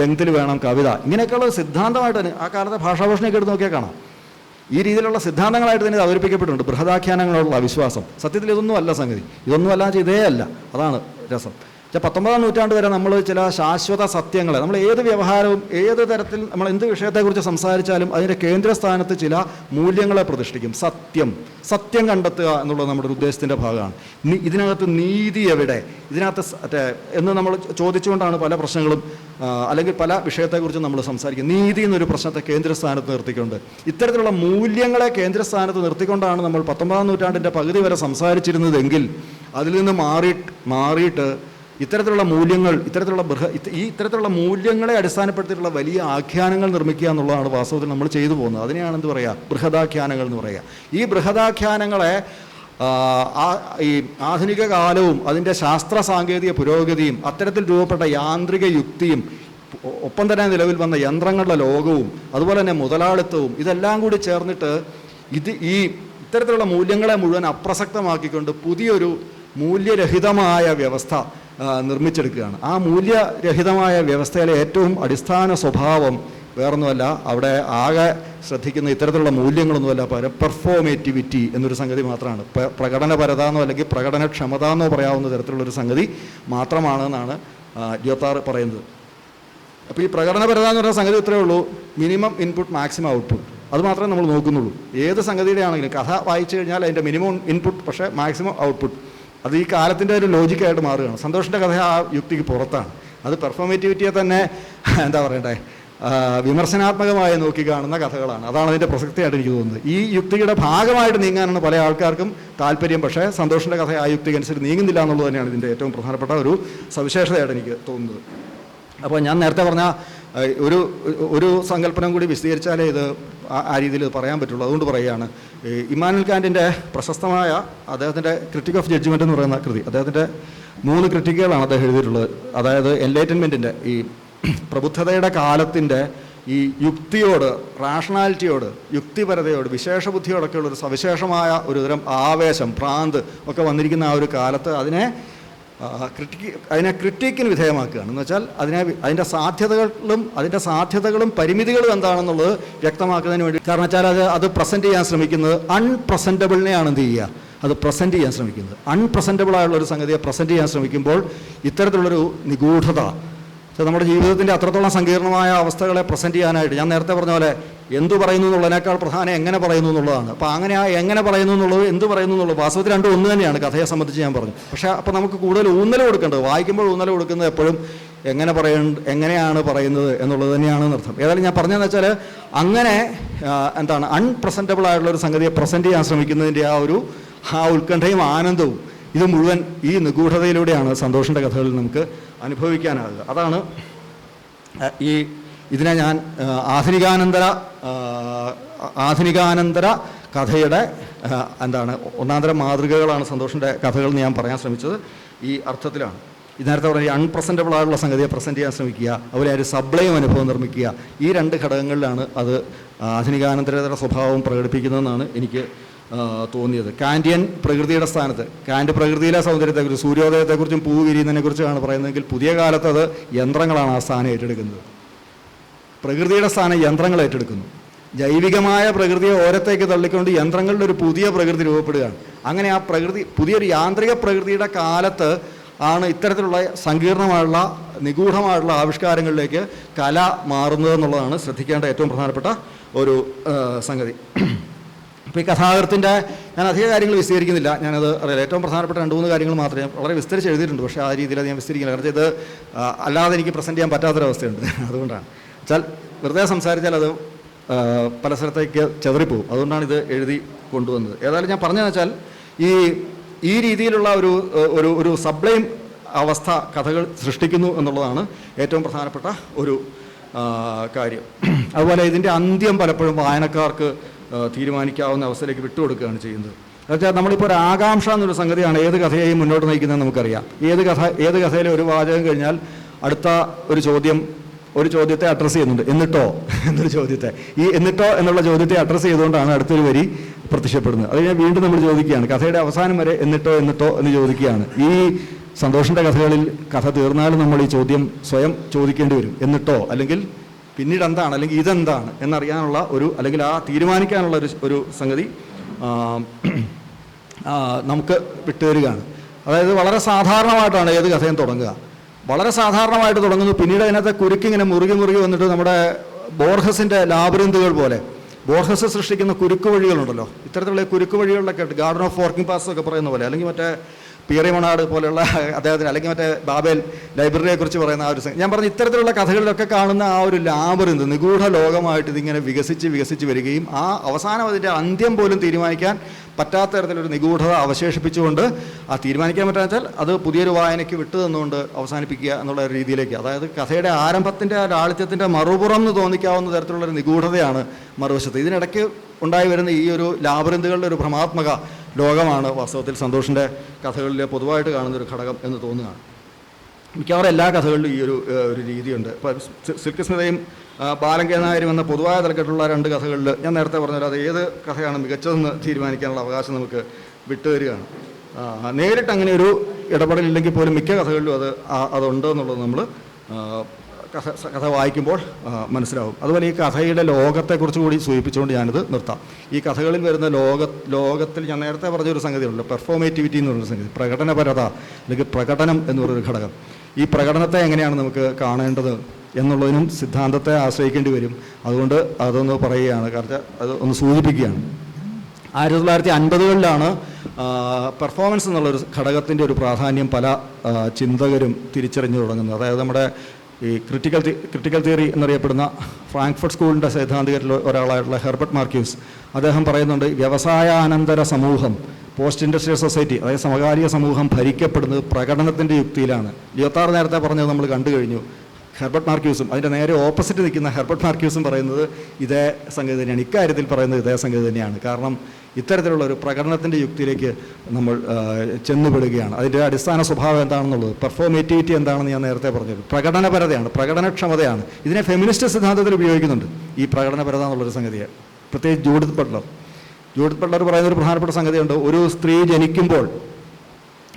ലെങ്ത്തിൽ വേണം കവിത. ഇങ്ങനെയൊക്കെയുള്ള സിദ്ധാന്തമായിട്ട് തന്നെ ആ കാലത്തെ ഭാഷാഭൂഷണമൊക്കെ എടുത്ത് നോക്കിയാൽ കാണാം. ഈ രീതിയിലുള്ള സിദ്ധാന്തങ്ങളായിട്ട് തന്നെ ഇത് അവതരിപ്പിക്കപ്പെട്ടിട്ടുണ്ട്. ബൃഹദാഖ്യാനങ്ങളുള്ള വിശ്വാസം. സത്യത്തിൽ ഇതൊന്നും അല്ല സംഗതി. ഇതൊന്നും അല്ലാതെ ഇതേ അല്ല. അതാണ് രസം. 19-ാം നൂറ്റാണ്ട് വരെ നമ്മൾ ചില ശാശ്വത സത്യങ്ങളെ, നമ്മൾ ഏത് വ്യവഹാരവും ഏത് തരത്തിൽ നമ്മൾ എന്ത് വിഷയത്തെക്കുറിച്ച് സംസാരിച്ചാലും അതിൻ്റെ കേന്ദ്രസ്ഥാനത്ത് ചില മൂല്യങ്ങളെ പ്രതിഷ്ഠിക്കും. സത്യം കണ്ടെത്തുക എന്നുള്ളത് നമ്മുടെ ഒരു ഉദ്ദേശത്തിൻ്റെ ഭാഗമാണ്. ഇതിനകത്ത് നീതി എവിടെ, ഇതിനകത്ത് എന്ന് നമ്മൾ ചോദിച്ചുകൊണ്ടാണ് പല പ്രശ്നങ്ങളും അല്ലെങ്കിൽ പല വിഷയത്തെക്കുറിച്ചും നമ്മൾ സംസാരിക്കും. നീതി എന്നൊരു പ്രശ്നത്തെ കേന്ദ്രസ്ഥാനത്ത് നിർത്തിക്കൊണ്ട്, ഇത്തരത്തിലുള്ള മൂല്യങ്ങളെ കേന്ദ്രസ്ഥാനത്ത് നിർത്തിക്കൊണ്ടാണ് നമ്മൾ 19-ാം നൂറ്റാണ്ടിൻ്റെ പകുതി വരെ സംസാരിച്ചിരുന്നതെങ്കിൽ അതിൽ നിന്ന് മാറിയിട്ട് ഇത്തരത്തിലുള്ള മൂല്യങ്ങൾ, ഇത്തരത്തിലുള്ള മൂല്യങ്ങളെ അടിസ്ഥാനപ്പെടുത്തിയിട്ടുള്ള വലിയ ആഖ്യാനങ്ങൾ നിർമ്മിക്കുക എന്നുള്ളതാണ് വാസ്തവത്തിൽ നമ്മൾ ചെയ്തു പോകുന്നത്. അതിനെയാണ് എന്ത് പറയുക, ബൃഹദാഖ്യാനങ്ങൾ എന്ന് പറയുക. ഈ ബൃഹദാഖ്യാനങ്ങളെ ഈ ആധുനിക കാലവും അതിൻ്റെ ശാസ്ത്ര സാങ്കേതിക പുരോഗതിയും അത്തരത്തിൽ രൂപപ്പെട്ട യാന്ത്രിക യുക്തിയും ഒപ്പം തന്നെ നിലവിൽ വന്ന യന്ത്രങ്ങളുടെ ലോകവും അതുപോലെ തന്നെ മുതലാളിത്തവും ഇതെല്ലാം കൂടി ചേർന്നിട്ട് ഇത്തരത്തിലുള്ള മൂല്യങ്ങളെ മുഴുവൻ അപ്രസക്തമാക്കിക്കൊണ്ട് പുതിയൊരു മൂല്യരഹിതമായ വ്യവസ്ഥ നിർമ്മിച്ചെടുക്കുകയാണ്. ആ മൂല്യരഹിതമായ വ്യവസ്ഥയിലെ ഏറ്റവും അടിസ്ഥാന സ്വഭാവം വേറൊന്നുമല്ല, അവിടെ ആകെ ശ്രദ്ധിക്കുന്ന ഇത്തരത്തിലുള്ള മൂല്യങ്ങളൊന്നുമല്ല, പെർഫോമേറ്റിവിറ്റി എന്നൊരു സംഗതി മാത്രമാണ്. പ്രകടനപരത എന്നോ അല്ലെങ്കിൽ പ്രകടനക്ഷമത എന്നോ പറയാവുന്ന തരത്തിലുള്ളൊരു സംഗതി മാത്രമാണെന്നാണ് ലിയോത്താർ പറയുന്നത്. അപ്പോൾ ഈ പ്രകടനപരത എന്ന് പറയുന്ന സംഗതി ഇത്രയേ ഉള്ളൂ: മിനിമം ഇൻപുട്ട് മാക്സിമം ഔട്ട്പുട്ട്. അത് മാത്രമേ നമ്മൾ നോക്കുന്നുള്ളൂ. ഏത് സംഗതിയുടെ ആണെങ്കിലും കഥ വായിച്ചു കഴിഞ്ഞാൽ അതിൻ്റെ മിനിമം ഇൻപുട്ട് പക്ഷേ മാക്സിമം ഔട്ട്പുട്ട്. അത് ഈ കാലത്തിൻ്റെ ഒരു ലോജിക്കായിട്ട് മാറുകയാണ്. സന്തോഷിൻ്റെ കഥ ആ യുക്തിക്ക് പുറത്താണ്. അത് പെർഫോമേറ്റിവിറ്റിയെ തന്നെ എന്താ പറയണ്ടേ, വിമർശനാത്മകമായി നോക്കി കാണുന്ന കഥകളാണ്. അതാണ് അതിൻ്റെ പ്രസക്തിയായിട്ട് എനിക്ക് തോന്നുന്നത്. ഈ യുക്തിയുടെ ഭാഗമായിട്ട് നീങ്ങാനാണ് പല ആൾക്കാർക്കും താല്പര്യം. പക്ഷേ സന്തോഷിൻ്റെ കഥ ആ യുക്തിക്ക് അനുസരിച്ച് നീങ്ങുന്നില്ല എന്നുള്ളത് തന്നെയാണ് ഇതിൻ്റെ ഏറ്റവും പ്രധാനപ്പെട്ട ഒരു സവിശേഷതയായിട്ട് എനിക്ക് തോന്നുന്നത്. അപ്പോൾ ഞാൻ നേരത്തെ പറഞ്ഞ ഒരു സങ്കല്പനം കൂടി വിശദീകരിച്ചാലേ ഇത് ആ രീതിയിൽ പറയാൻ പറ്റുള്ളൂ. അതുകൊണ്ട് പറയുകയാണ്, ഇമ്മാനുവൽ കാന്റിൻ്റെ പ്രശസ്തമായ അദ്ദേഹത്തിൻ്റെ ക്രിറ്റിക് ഓഫ് ജഡ്ജ്മെൻറ്റ് എന്ന് പറയുന്ന കൃതി, അദ്ദേഹത്തിൻ്റെ 3 ക്രിറ്റിക്കുകളാണ് അദ്ദേഹം എഴുതിയിട്ടുള്ളത്. അതായത് എൻലൈറ്റൻമെൻറ്റിൻ്റെ ഈ പ്രബുദ്ധതയുടെ കാലത്തിൻ്റെ ഈ യുക്തിയോട്, റാഷണാലിറ്റിയോട്, യുക്തിപരതയോട്, വിശേഷബുദ്ധിയോടൊക്കെയുള്ളൊരു സവിശേഷമായ ഒരു തരം ആവേശം, ഭ്രാന്ത് ഒക്കെ വന്നിരിക്കുന്ന ആ ഒരു കാലത്ത് അതിനെ അതിനെ ക്രിട്ടിക്കിന് വിധേയമാക്കുകയാണ്. എന്ന് വെച്ചാൽ അതിൻ്റെ സാധ്യതകളും പരിമിതികളും എന്താണെന്നുള്ളത് വ്യക്തമാക്കുന്നതിന് വേണ്ടി. കാരണം വെച്ചാൽ അത് പ്രസൻറ്റ് ചെയ്യാൻ ശ്രമിക്കുന്നത് അൺപ്രസൻറ്റബിളിനെയാണ് എന്ത് ചെയ്യുക, അത് പ്രസൻറ്റ് ചെയ്യാൻ ശ്രമിക്കുന്നത്. അൺപ്രസൻറ്റബിളായുള്ളൊരു സംഗതിയെ പ്രസൻറ്റ് ചെയ്യാൻ ശ്രമിക്കുമ്പോൾ ഇത്തരത്തിലുള്ളൊരു നിഗൂഢത, നമ്മുടെ ജീവിതത്തിൻ്റെ അത്രത്തോളം സങ്കീർണമായ അവസ്ഥകളെ പ്രസൻറ്റ് ചെയ്യാനായിട്ട് ഞാൻ നേരത്തെ പറഞ്ഞ പോലെ എന്തു പറയുന്നു എന്നുള്ളതിനേക്കാൾ പ്രധാനം എങ്ങനെ പറയുന്നു എന്നുള്ളതാണ്. അപ്പോൾ അങ്ങനെ ആ എങ്ങനെ പറയുന്നു എന്നുള്ളത് എന്ത് പറയുന്നു എന്നുള്ളത് വാസ്തവത്തിൽ രണ്ടും ഒന്ന് തന്നെയാണ് കഥയെ സംബന്ധിച്ച് ഞാൻ പറഞ്ഞു. പക്ഷേ അപ്പോൾ നമുക്ക് കൂടുതൽ ഊന്നൽ കൊടുക്കേണ്ടത്, വായിക്കുമ്പോൾ ഊന്നൽ കൊടുക്കുന്നത് എപ്പോഴും എങ്ങനെയാണ് പറയുന്നത് എന്നുള്ളത് തന്നെയാണെന്ന് അർത്ഥം. ഏതായാലും ഞാൻ പറഞ്ഞതെന്ന് വെച്ചാൽ അങ്ങനെ അൺപ്രസൻറ്റബിൾ ആയിട്ടുള്ളൊരു സംഗതിയെ പ്രസൻറ്റ് ചെയ്യാൻ ശ്രമിക്കുന്നതിൻ്റെ ആ ഉത്കണ്ഠയും ആനന്ദവും ഇത് മുഴുവൻ ഈ നിഗൂഢതയിലൂടെയാണ് സന്തോഷിൻ്റെ കഥകളിൽ നമുക്ക് അനുഭവിക്കാനാകുക. അതാണ് ഇതിനെ ഞാൻ ആധുനികാനന്തര കഥയുടെ ഒന്നാന്തരം മാതൃകകളാണ് സന്തോഷിൻ്റെ കഥകൾ എന്ന് ഞാൻ പറയാൻ ശ്രമിച്ചത് ഈ അർത്ഥത്തിലാണ്. നേരത്തെ പറഞ്ഞ അൺപ്രസൻറ്റബിൾ ആയിട്ടുള്ള സംഗതിയെ പ്രസൻറ്റ് ചെയ്യാൻ ശ്രമിക്കുക, അതുപോലെ ഒരു സബ്ലൈം അനുഭവം നിർമ്മിക്കുക, ഈ രണ്ട് ഘടകങ്ങളിലാണ് അത് ആധുനികാനന്തരതര സ്വഭാവം പ്രകടിപ്പിക്കുന്നതെന്നാണ് എനിക്ക് തോന്നിയത്. കാന്റിയൻ പ്രകൃതിയുടെ സ്ഥാനത്ത്, കാന്റ് പ്രകൃതിയിലെ സൗന്ദര്യത്തെക്കുറിച്ച്, സൂര്യോദയത്തെക്കുറിച്ചും പൂ വിരിയുന്നതിനെക്കുറിച്ചാണ് പറയുന്നതെങ്കിൽ പുതിയ കാലത്ത് അത് യന്ത്രങ്ങളാണ് ആ സ്ഥാനം ഏറ്റെടുക്കുന്നത്. പ്രകൃതിയുടെ സ്ഥാനം യന്ത്രങ്ങൾ ഏറ്റെടുക്കുന്നു. ജൈവികമായ പ്രകൃതിയെ ഓരത്തേക്ക് തള്ളിക്കൊണ്ട് യന്ത്രങ്ങളുടെ ഒരു പുതിയ പ്രകൃതി രൂപപ്പെടുകയാണ്. അങ്ങനെ ആ പുതിയൊരു യാന്ത്രിക പ്രകൃതിയുടെ കാലത്ത് ആണ് ഇത്തരത്തിലുള്ള സങ്കീർണമായുള്ള നിഗൂഢമായിട്ടുള്ള ആവിഷ്കാരങ്ങളിലേക്ക് കല മാറുന്നതെന്നുള്ളതാണ് ശ്രദ്ധിക്കേണ്ട ഏറ്റവും പ്രധാനപ്പെട്ട ഒരു സംഗതി. അപ്പോൾ ഈ കഥാകൃത്തിൻ്റെ ഞാൻ അധിക കാര്യങ്ങൾ വിസ്തരിക്കുന്നില്ല, ഞാനത് അറിയില്ല. ഏറ്റവും പ്രധാനപ്പെട്ട 2-3 കാര്യങ്ങൾ മാത്രമേ വളരെ വിസ്തരിച്ച് എഴുതിയിട്ടുണ്ട്. പക്ഷേ ആ രീതിയിൽ അത് ഞാൻ വിസ്തരിക്കില്ല. കാരണം ഇത് അല്ലാതെ എനിക്ക് പ്രസൻറ്റ് ചെയ്യാൻ പറ്റാത്തൊരവസ്ഥയുണ്ട്. അതുകൊണ്ടാണ് വെച്ചാൽ വെറുതെ സംസാരിച്ചാൽ അത് പല സ്ഥലത്തേക്ക് ചെതറിപ്പോവും. അതുകൊണ്ടാണ് ഇത് എഴുതി കൊണ്ടുവന്നത്. ഏതായാലും ഞാൻ പറഞ്ഞതെന്ന് വെച്ചാൽ ഈ രീതിയിലുള്ള ഒരു സബ്ലൈം അവസ്ഥ കഥകൾ സൃഷ്ടിക്കുന്നു എന്നുള്ളതാണ് ഏറ്റവും പ്രധാനപ്പെട്ട ഒരു കാര്യം. അതുപോലെ ഇതിൻ്റെ അന്ത്യം പലപ്പോഴും വായനക്കാർക്ക് തീരുമാനിക്കാവുന്ന അവസ്ഥയിലേക്ക് വിട്ടുകൊടുക്കുകയാണ് ചെയ്യുന്നത്. എന്നുവെച്ചാൽ നമ്മളിപ്പോൾ ഒരു ആകാംക്ഷ എന്നൊരു സംഗതിയാണ് ഏത് കഥയെയും മുന്നോട്ട് നയിക്കുന്നതെന്ന് നമുക്കറിയാം. ഏത് കഥയിലെ ഒരു വാചകം കഴിഞ്ഞാൽ അടുത്ത ഒരു ചോദ്യത്തെ അഡ്രസ്സ് ചെയ്യുന്നുണ്ട്. എന്നിട്ടോ എന്നൊരു ചോദ്യത്തെ, ഈ എന്നിട്ടോ എന്നുള്ള ചോദ്യത്തെ അഡ്രസ്സ് ചെയ്തുകൊണ്ടാണ് അടുത്തൊരു വരി പ്രത്യക്ഷപ്പെടുന്നത്. അത് കഴിഞ്ഞാൽ വീണ്ടും നമ്മൾ ചോദിക്കുകയാണ്, കഥയുടെ അവസാനം വരെ എന്നിട്ടോ എന്ന് ചോദിക്കുകയാണ്. ഈ സന്തോഷിൻ്റെ കഥകളിൽ കഥ തീർന്നാലും നമ്മൾ ഈ ചോദ്യം സ്വയം ചോദിക്കേണ്ടി വരും. എന്നിട്ടോ, അല്ലെങ്കിൽ പിന്നീട് എന്താണ്, അല്ലെങ്കിൽ ഇതെന്താണ് എന്നറിയാനുള്ള അല്ലെങ്കിൽ ആ തീരുമാനിക്കാനുള്ള ഒരു സംഗതി നമുക്ക് വിട്ടുതരികയാണ്. അതായത് വളരെ സാധാരണമായിട്ടാണ് ഏത് കഥയും തുടങ്ങുക. വളരെ സാധാരണമായിട്ട് തുടങ്ങുന്നു. പിന്നീട് അതിനകത്ത് കുരുക്കിങ്ങനെ മുറുകി വന്നിട്ട് നമ്മുടെ ബോർഹസിൻ്റെ ലാബിറിന്തുകൾ പോലെ ബോർഹസ് സൃഷ്ടിക്കുന്ന കുരുക്ക് വഴികളുണ്ടല്ലോ. ഇത്തരത്തിലുള്ള കുരുക്ക് വഴികളിലൊക്കെ ഗാർഡൻ ഓഫ് വർക്കിംഗ് പാസ് ഒക്കെ പറയുന്ന പോലെ, അല്ലെങ്കിൽ മറ്റേ പിയറി മൊണാർഡ് പോലെയുള്ള അദ്ദേഹത്തിന്, അല്ലെങ്കിൽ മറ്റേ ബാബേൽ ലൈബ്രറിയെക്കുറിച്ച് പറയുന്ന ആ ഒരു ഞാൻ പറഞ്ഞ ഇത്തരത്തിലുള്ള കഥകളിലൊക്കെ കാണുന്ന ആ ഒരു ലാബിറിന്ത് നിഗൂഢ ലോകമായിട്ട് ഇതിങ്ങനെ വികസിച്ച് വരികയും ആ അവസാനം അതിൻ്റെ അന്ത്യം പോലും തീരുമാനിക്കാൻ പറ്റാത്ത തരത്തിലൊരു നിഗൂഢത അവശേഷിപ്പിച്ചുകൊണ്ട് ആ തീരുമാനിക്കാൻ പറ്റാന്ന് വെച്ചാൽ അത് പുതിയൊരു വായനയ്ക്ക് വിട്ടു തന്നുകൊണ്ട് അവസാനിപ്പിക്കുക എന്നുള്ള രീതിയിലേക്ക്, അതായത് കഥയുടെ ആരംഭത്തിൻ്റെ ആ ലാളിത്യത്തിൻ്റെ മറുപുറം എന്ന് തോന്നിക്കാവുന്ന തരത്തിലുള്ളൊരു നിഗൂഢതയാണ് മറുവശത്ത്. ഇതിനിടയ്ക്ക് ഉണ്ടായി വരുന്ന ഈ ഒരു ലാബിറിന്തുകളുടെ ഒരു ഭ്രമാത്മക ലോകമാണ് വാസ്തവത്തിൽ സന്തോഷിൻ്റെ കഥകളിലെ പൊതുവായിട്ട് കാണുന്നൊരു ഘടകം എന്ന് തോന്നുകയാണ്. മിക്കവാറും എല്ലാ കഥകളിലും ഈ ഒരു രീതിയുണ്ട്. ഇപ്പോൾ സിൽക്ക് സ്മിതയും ബാലൻ കെ നായരും എന്ന പൊതുവായ തലക്കെട്ടുള്ള 2 കഥകളിൽ ഞാൻ നേരത്തെ പറഞ്ഞാൽ അത് ഏത് കഥയാണ് മികച്ചതെന്ന് തീരുമാനിക്കാനുള്ള അവകാശം നമുക്ക് വിട്ടുതരികയാണ്. നേരിട്ട് അങ്ങനെ ഒരു ഇടപെടലില്ലെങ്കിൽ പോലും മിക്ക കഥകളിലും അതുണ്ട് എന്നുള്ളത് നമ്മൾ കഥ വായിക്കുമ്പോൾ മനസ്സിലാവും. അതുപോലെ ഈ കഥയുടെ ലോകത്തെക്കുറിച്ച് കൂടി സൂചിപ്പിച്ചുകൊണ്ട് ഞാനിത് നിർത്താം. ഈ കഥകളിൽ വരുന്ന ലോകത്തിൽ ഞാൻ നേരത്തെ പറഞ്ഞൊരു സംഗതിയുണ്ടല്ലോ, പെർഫോമേറ്റിവിറ്റി എന്ന് പറയുന്ന സംഗതി, പ്രകടനപരത അല്ലെങ്കിൽ പ്രകടനം എന്ന് പറയുന്നൊരു ഘടകം. ഈ പ്രകടനത്തെ എങ്ങനെയാണ് നമുക്ക് കാണേണ്ടത് എന്നുള്ളതിനും സിദ്ധാന്തത്തെ ആശ്രയിക്കേണ്ടി വരും. അതുകൊണ്ട് അതൊന്ന് പറയുകയാണ്, കാരണം അത് ഒന്ന് സൂചിപ്പിക്കുകയാണ്. 1950കളിലാണ് പെർഫോമൻസ് എന്നുള്ളൊരു ഘടകത്തിൻ്റെ ഒരു പ്രാധാന്യം പല ചിന്തകരും തിരിച്ചറിഞ്ഞു തുടങ്ങുന്നത്. അതായത് നമ്മുടെ ഈ ക്രിട്ടിക്കൽ തിയറി എന്നറിയപ്പെടുന്ന ഫ്രാങ്ക്ഫർട്ട് സ്കൂളിൻ്റെ സൈദ്ധാന്തികരിൽ ഒരാളായിട്ടുള്ള ഹെർബർട്ട് മാർക്യൂസ്, അദ്ദേഹം പറയുന്നുണ്ട്, വ്യവസായാനന്തര സമൂഹം, പോസ്റ്റ് ഇൻഡസ്ട്രിയൽ സൊസൈറ്റി, അതായത് സമകാലിക സമൂഹം ഭരിക്കപ്പെടുന്നത് പ്രകടനത്തിൻ്റെ യുക്തിയിലാണ്. ലിയോത്താർഡ് നേരത്തെ പറഞ്ഞത് നമ്മൾ കണ്ടു കഴിഞ്ഞു. ഹെർബർട്ട് മാർക്യൂസും അതിൻ്റെ നേരെ ഓപ്പോസിറ്റ് നിൽക്കുന്ന ഹെർബർട്ട് മാർക്യൂസും പറയുന്നത് ഇതേ സംഗതി തന്നെയാണ്. ഇക്കാര്യത്തിൽ പറയുന്നത് ഇതേ സംഗതി തന്നെയാണ്. കാരണം ഇത്തരത്തിലുള്ള ഒരു പ്രകടനത്തിൻ്റെ യുക്തിയിലേക്ക് നമ്മൾ ചെന്നുപെടുകയാണ്. അതിൻ്റെ അടിസ്ഥാന സ്വഭാവം എന്താണെന്നുള്ളത്, പെർഫോമേറ്റിവിറ്റി എന്താണെന്ന് ഞാൻ നേരത്തെ പറഞ്ഞത്, പ്രകടനപരതയാണ്, പ്രകടനക്ഷമതയാണ്. ഇതിനെ ഫെമിനിസ്റ്റ് സിദ്ധാന്തത്തിൽ ഉപയോഗിക്കുന്നുണ്ട്, ഈ പ്രകടനപരത എന്നുള്ളൊരു സംഗതിയെ. പ്രത്യേകിച്ച് ജൂഡിത്ത് ബട്ട്ലർ പറയുന്നൊരു പ്രധാനപ്പെട്ട സംഗതിയുണ്ട്. ഒരു സ്ത്രീ ജനിക്കുമ്പോൾ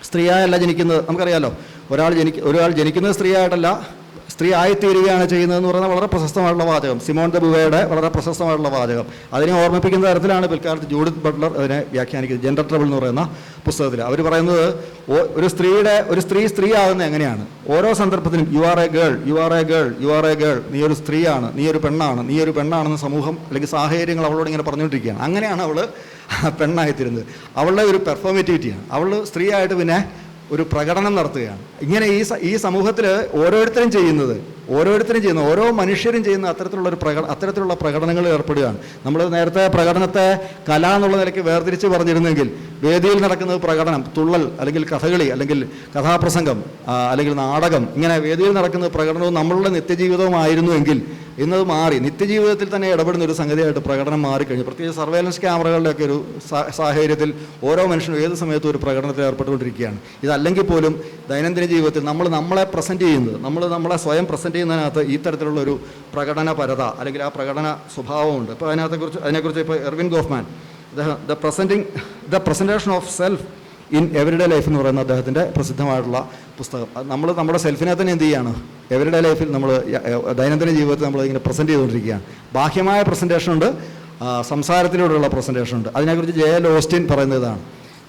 സ്ത്രീയായല്ല ജനിക്കുന്നത്. നമുക്കറിയാമല്ലോ, ഒരാൾ ജനിക്കുന്നത് സ്ത്രീയായിട്ടല്ല, സ്ത്രീ ആയിത്തീരുകയാണ് ചെയ്യുന്നതെന്ന് പറയുന്നത് വളരെ പ്രശസ്തമായിട്ടുള്ള വാചകം, സിമോൺ ദ ബുവയുടെ വളരെ പ്രശസ്തമായിട്ടുള്ള വാചകം. അതിനെ ഓർമ്മിപ്പിക്കുന്ന തരത്തിലാണ് പിൽക്കാലത്ത് ജൂഡിത്ത് ബട്ട്ലർ അതിനെ വ്യാഖ്യാനിക്കുന്നത്. ജെൻഡർ ട്രബിൾ എന്ന് പറയുന്ന പുസ്തകത്തിൽ അവർ പറയുന്നത് ഒരു സ്ത്രീ ആകുന്നത് എങ്ങനെയാണ്, ഓരോ സന്ദർഭത്തിലും you are A girl, you are A girl, you are A girl, നീ ഒരു സ്ത്രീയാണ്, നീ ഒരു പെണ്ണാണ്, നീ ഒരു പെണ്ണാണെന്ന് സമൂഹം അല്ലെങ്കിൽ സാഹചര്യങ്ങൾ അവളോട് ഇങ്ങനെ പറഞ്ഞുകൊണ്ടിരിക്കുകയാണ്. അങ്ങനെയാണ് അവൾ പെണ്ണായിത്തീരുന്നത്. അവളുടെ ഒരു പെർഫോമേറ്റിവിറ്റിയാണ്. അവൾ സ്ത്രീയായിട്ട് പിന്നെ ഒരു പ്രകടനം നടത്തുകയാണ്. ഇങ്ങനെ ഈ സമൂഹത്തിൽ ഓരോരുത്തരും ചെയ്യുന്ന ഓരോ മനുഷ്യരും ചെയ്യുന്ന അത്തരത്തിലുള്ള പ്രകടനങ്ങളിൽ ഏർപ്പെടുകയാണ്. നമ്മൾ നേരത്തെ പ്രകടനത്തെ കല എന്നുള്ള നിലയ്ക്ക് വേർതിരിച്ച് പറഞ്ഞിരുന്നെങ്കിൽ വേദിയിൽ നടക്കുന്നത് പ്രകടനം, തുള്ളൽ അല്ലെങ്കിൽ കഥകളി അല്ലെങ്കിൽ കഥാപ്രസംഗം അല്ലെങ്കിൽ നാടകം, ഇങ്ങനെ വേദിയിൽ നടക്കുന്ന പ്രകടനവും നമ്മളുടെ നിത്യജീവിതവുമായിരുന്നുവെങ്കിൽ ഇന്നത് മാറി. നിത്യജീവിതത്തിൽ തന്നെ ഇടപെടുന്ന ഒരു സംഗതിയായിട്ട് പ്രകടനം മാറിക്കഴിഞ്ഞു. പ്രത്യേകിച്ച് സർവേലൻസ് ക്യാമറകളുടെയൊക്കെ ഒരു സാഹചര്യത്തിൽ ഓരോ മനുഷ്യനും ഏത് സമയത്തും ഒരു പ്രകടനത്തിൽ ഏർപ്പെട്ടുകൊണ്ടിരിക്കുകയാണ്. ഇതല്ലെങ്കിൽ പോലും ദൈനംദിന ജീവിതത്തിൽ നമ്മളെ പ്രസൻറ്റ് ചെയ്യുന്നത്, നമ്മളെ സ്വയം പ്രസൻറ്റ് ചെയ്യുന്നതിനകത്ത് ഈ തരത്തിലുള്ളൊരു പ്രകടനപരത അല്ലെങ്കിൽ ആ പ്രകടന സ്വഭാവമുണ്ട്. ഇപ്പോൾ അതിനെക്കുറിച്ച് ഇപ്പോൾ Erwin Gofman the presentation of self in everyday life എന്ന് പറയുന്ന അദ്ദേഹത്തിൻ്റെ പ്രസിദ്ധമായിട്ടുള്ള പുസ്തകം. നമ്മൾ നമ്മുടെ സെൽഫിനെ തന്നെ എന്ത് ചെയ്യുകയാണ്, എവരിഡേ ലൈഫിൽ നമ്മൾ ദൈനംദിന ജീവിതത്തിൽ നമ്മൾ ഇങ്ങനെ പ്രസൻറ്റ് ചെയ്തുകൊണ്ടിരിക്കുകയാണ്. ബാഹ്യമായ പ്രസൻറ്റേഷനുണ്ട്, സംസാരത്തിലൂടെയുള്ള പ്രസൻറ്റേഷനുണ്ട്. അതിനെക്കുറിച്ച് ജെ.എൽ. ഓസ്റ്റിൻ പറയുന്നതാണ്.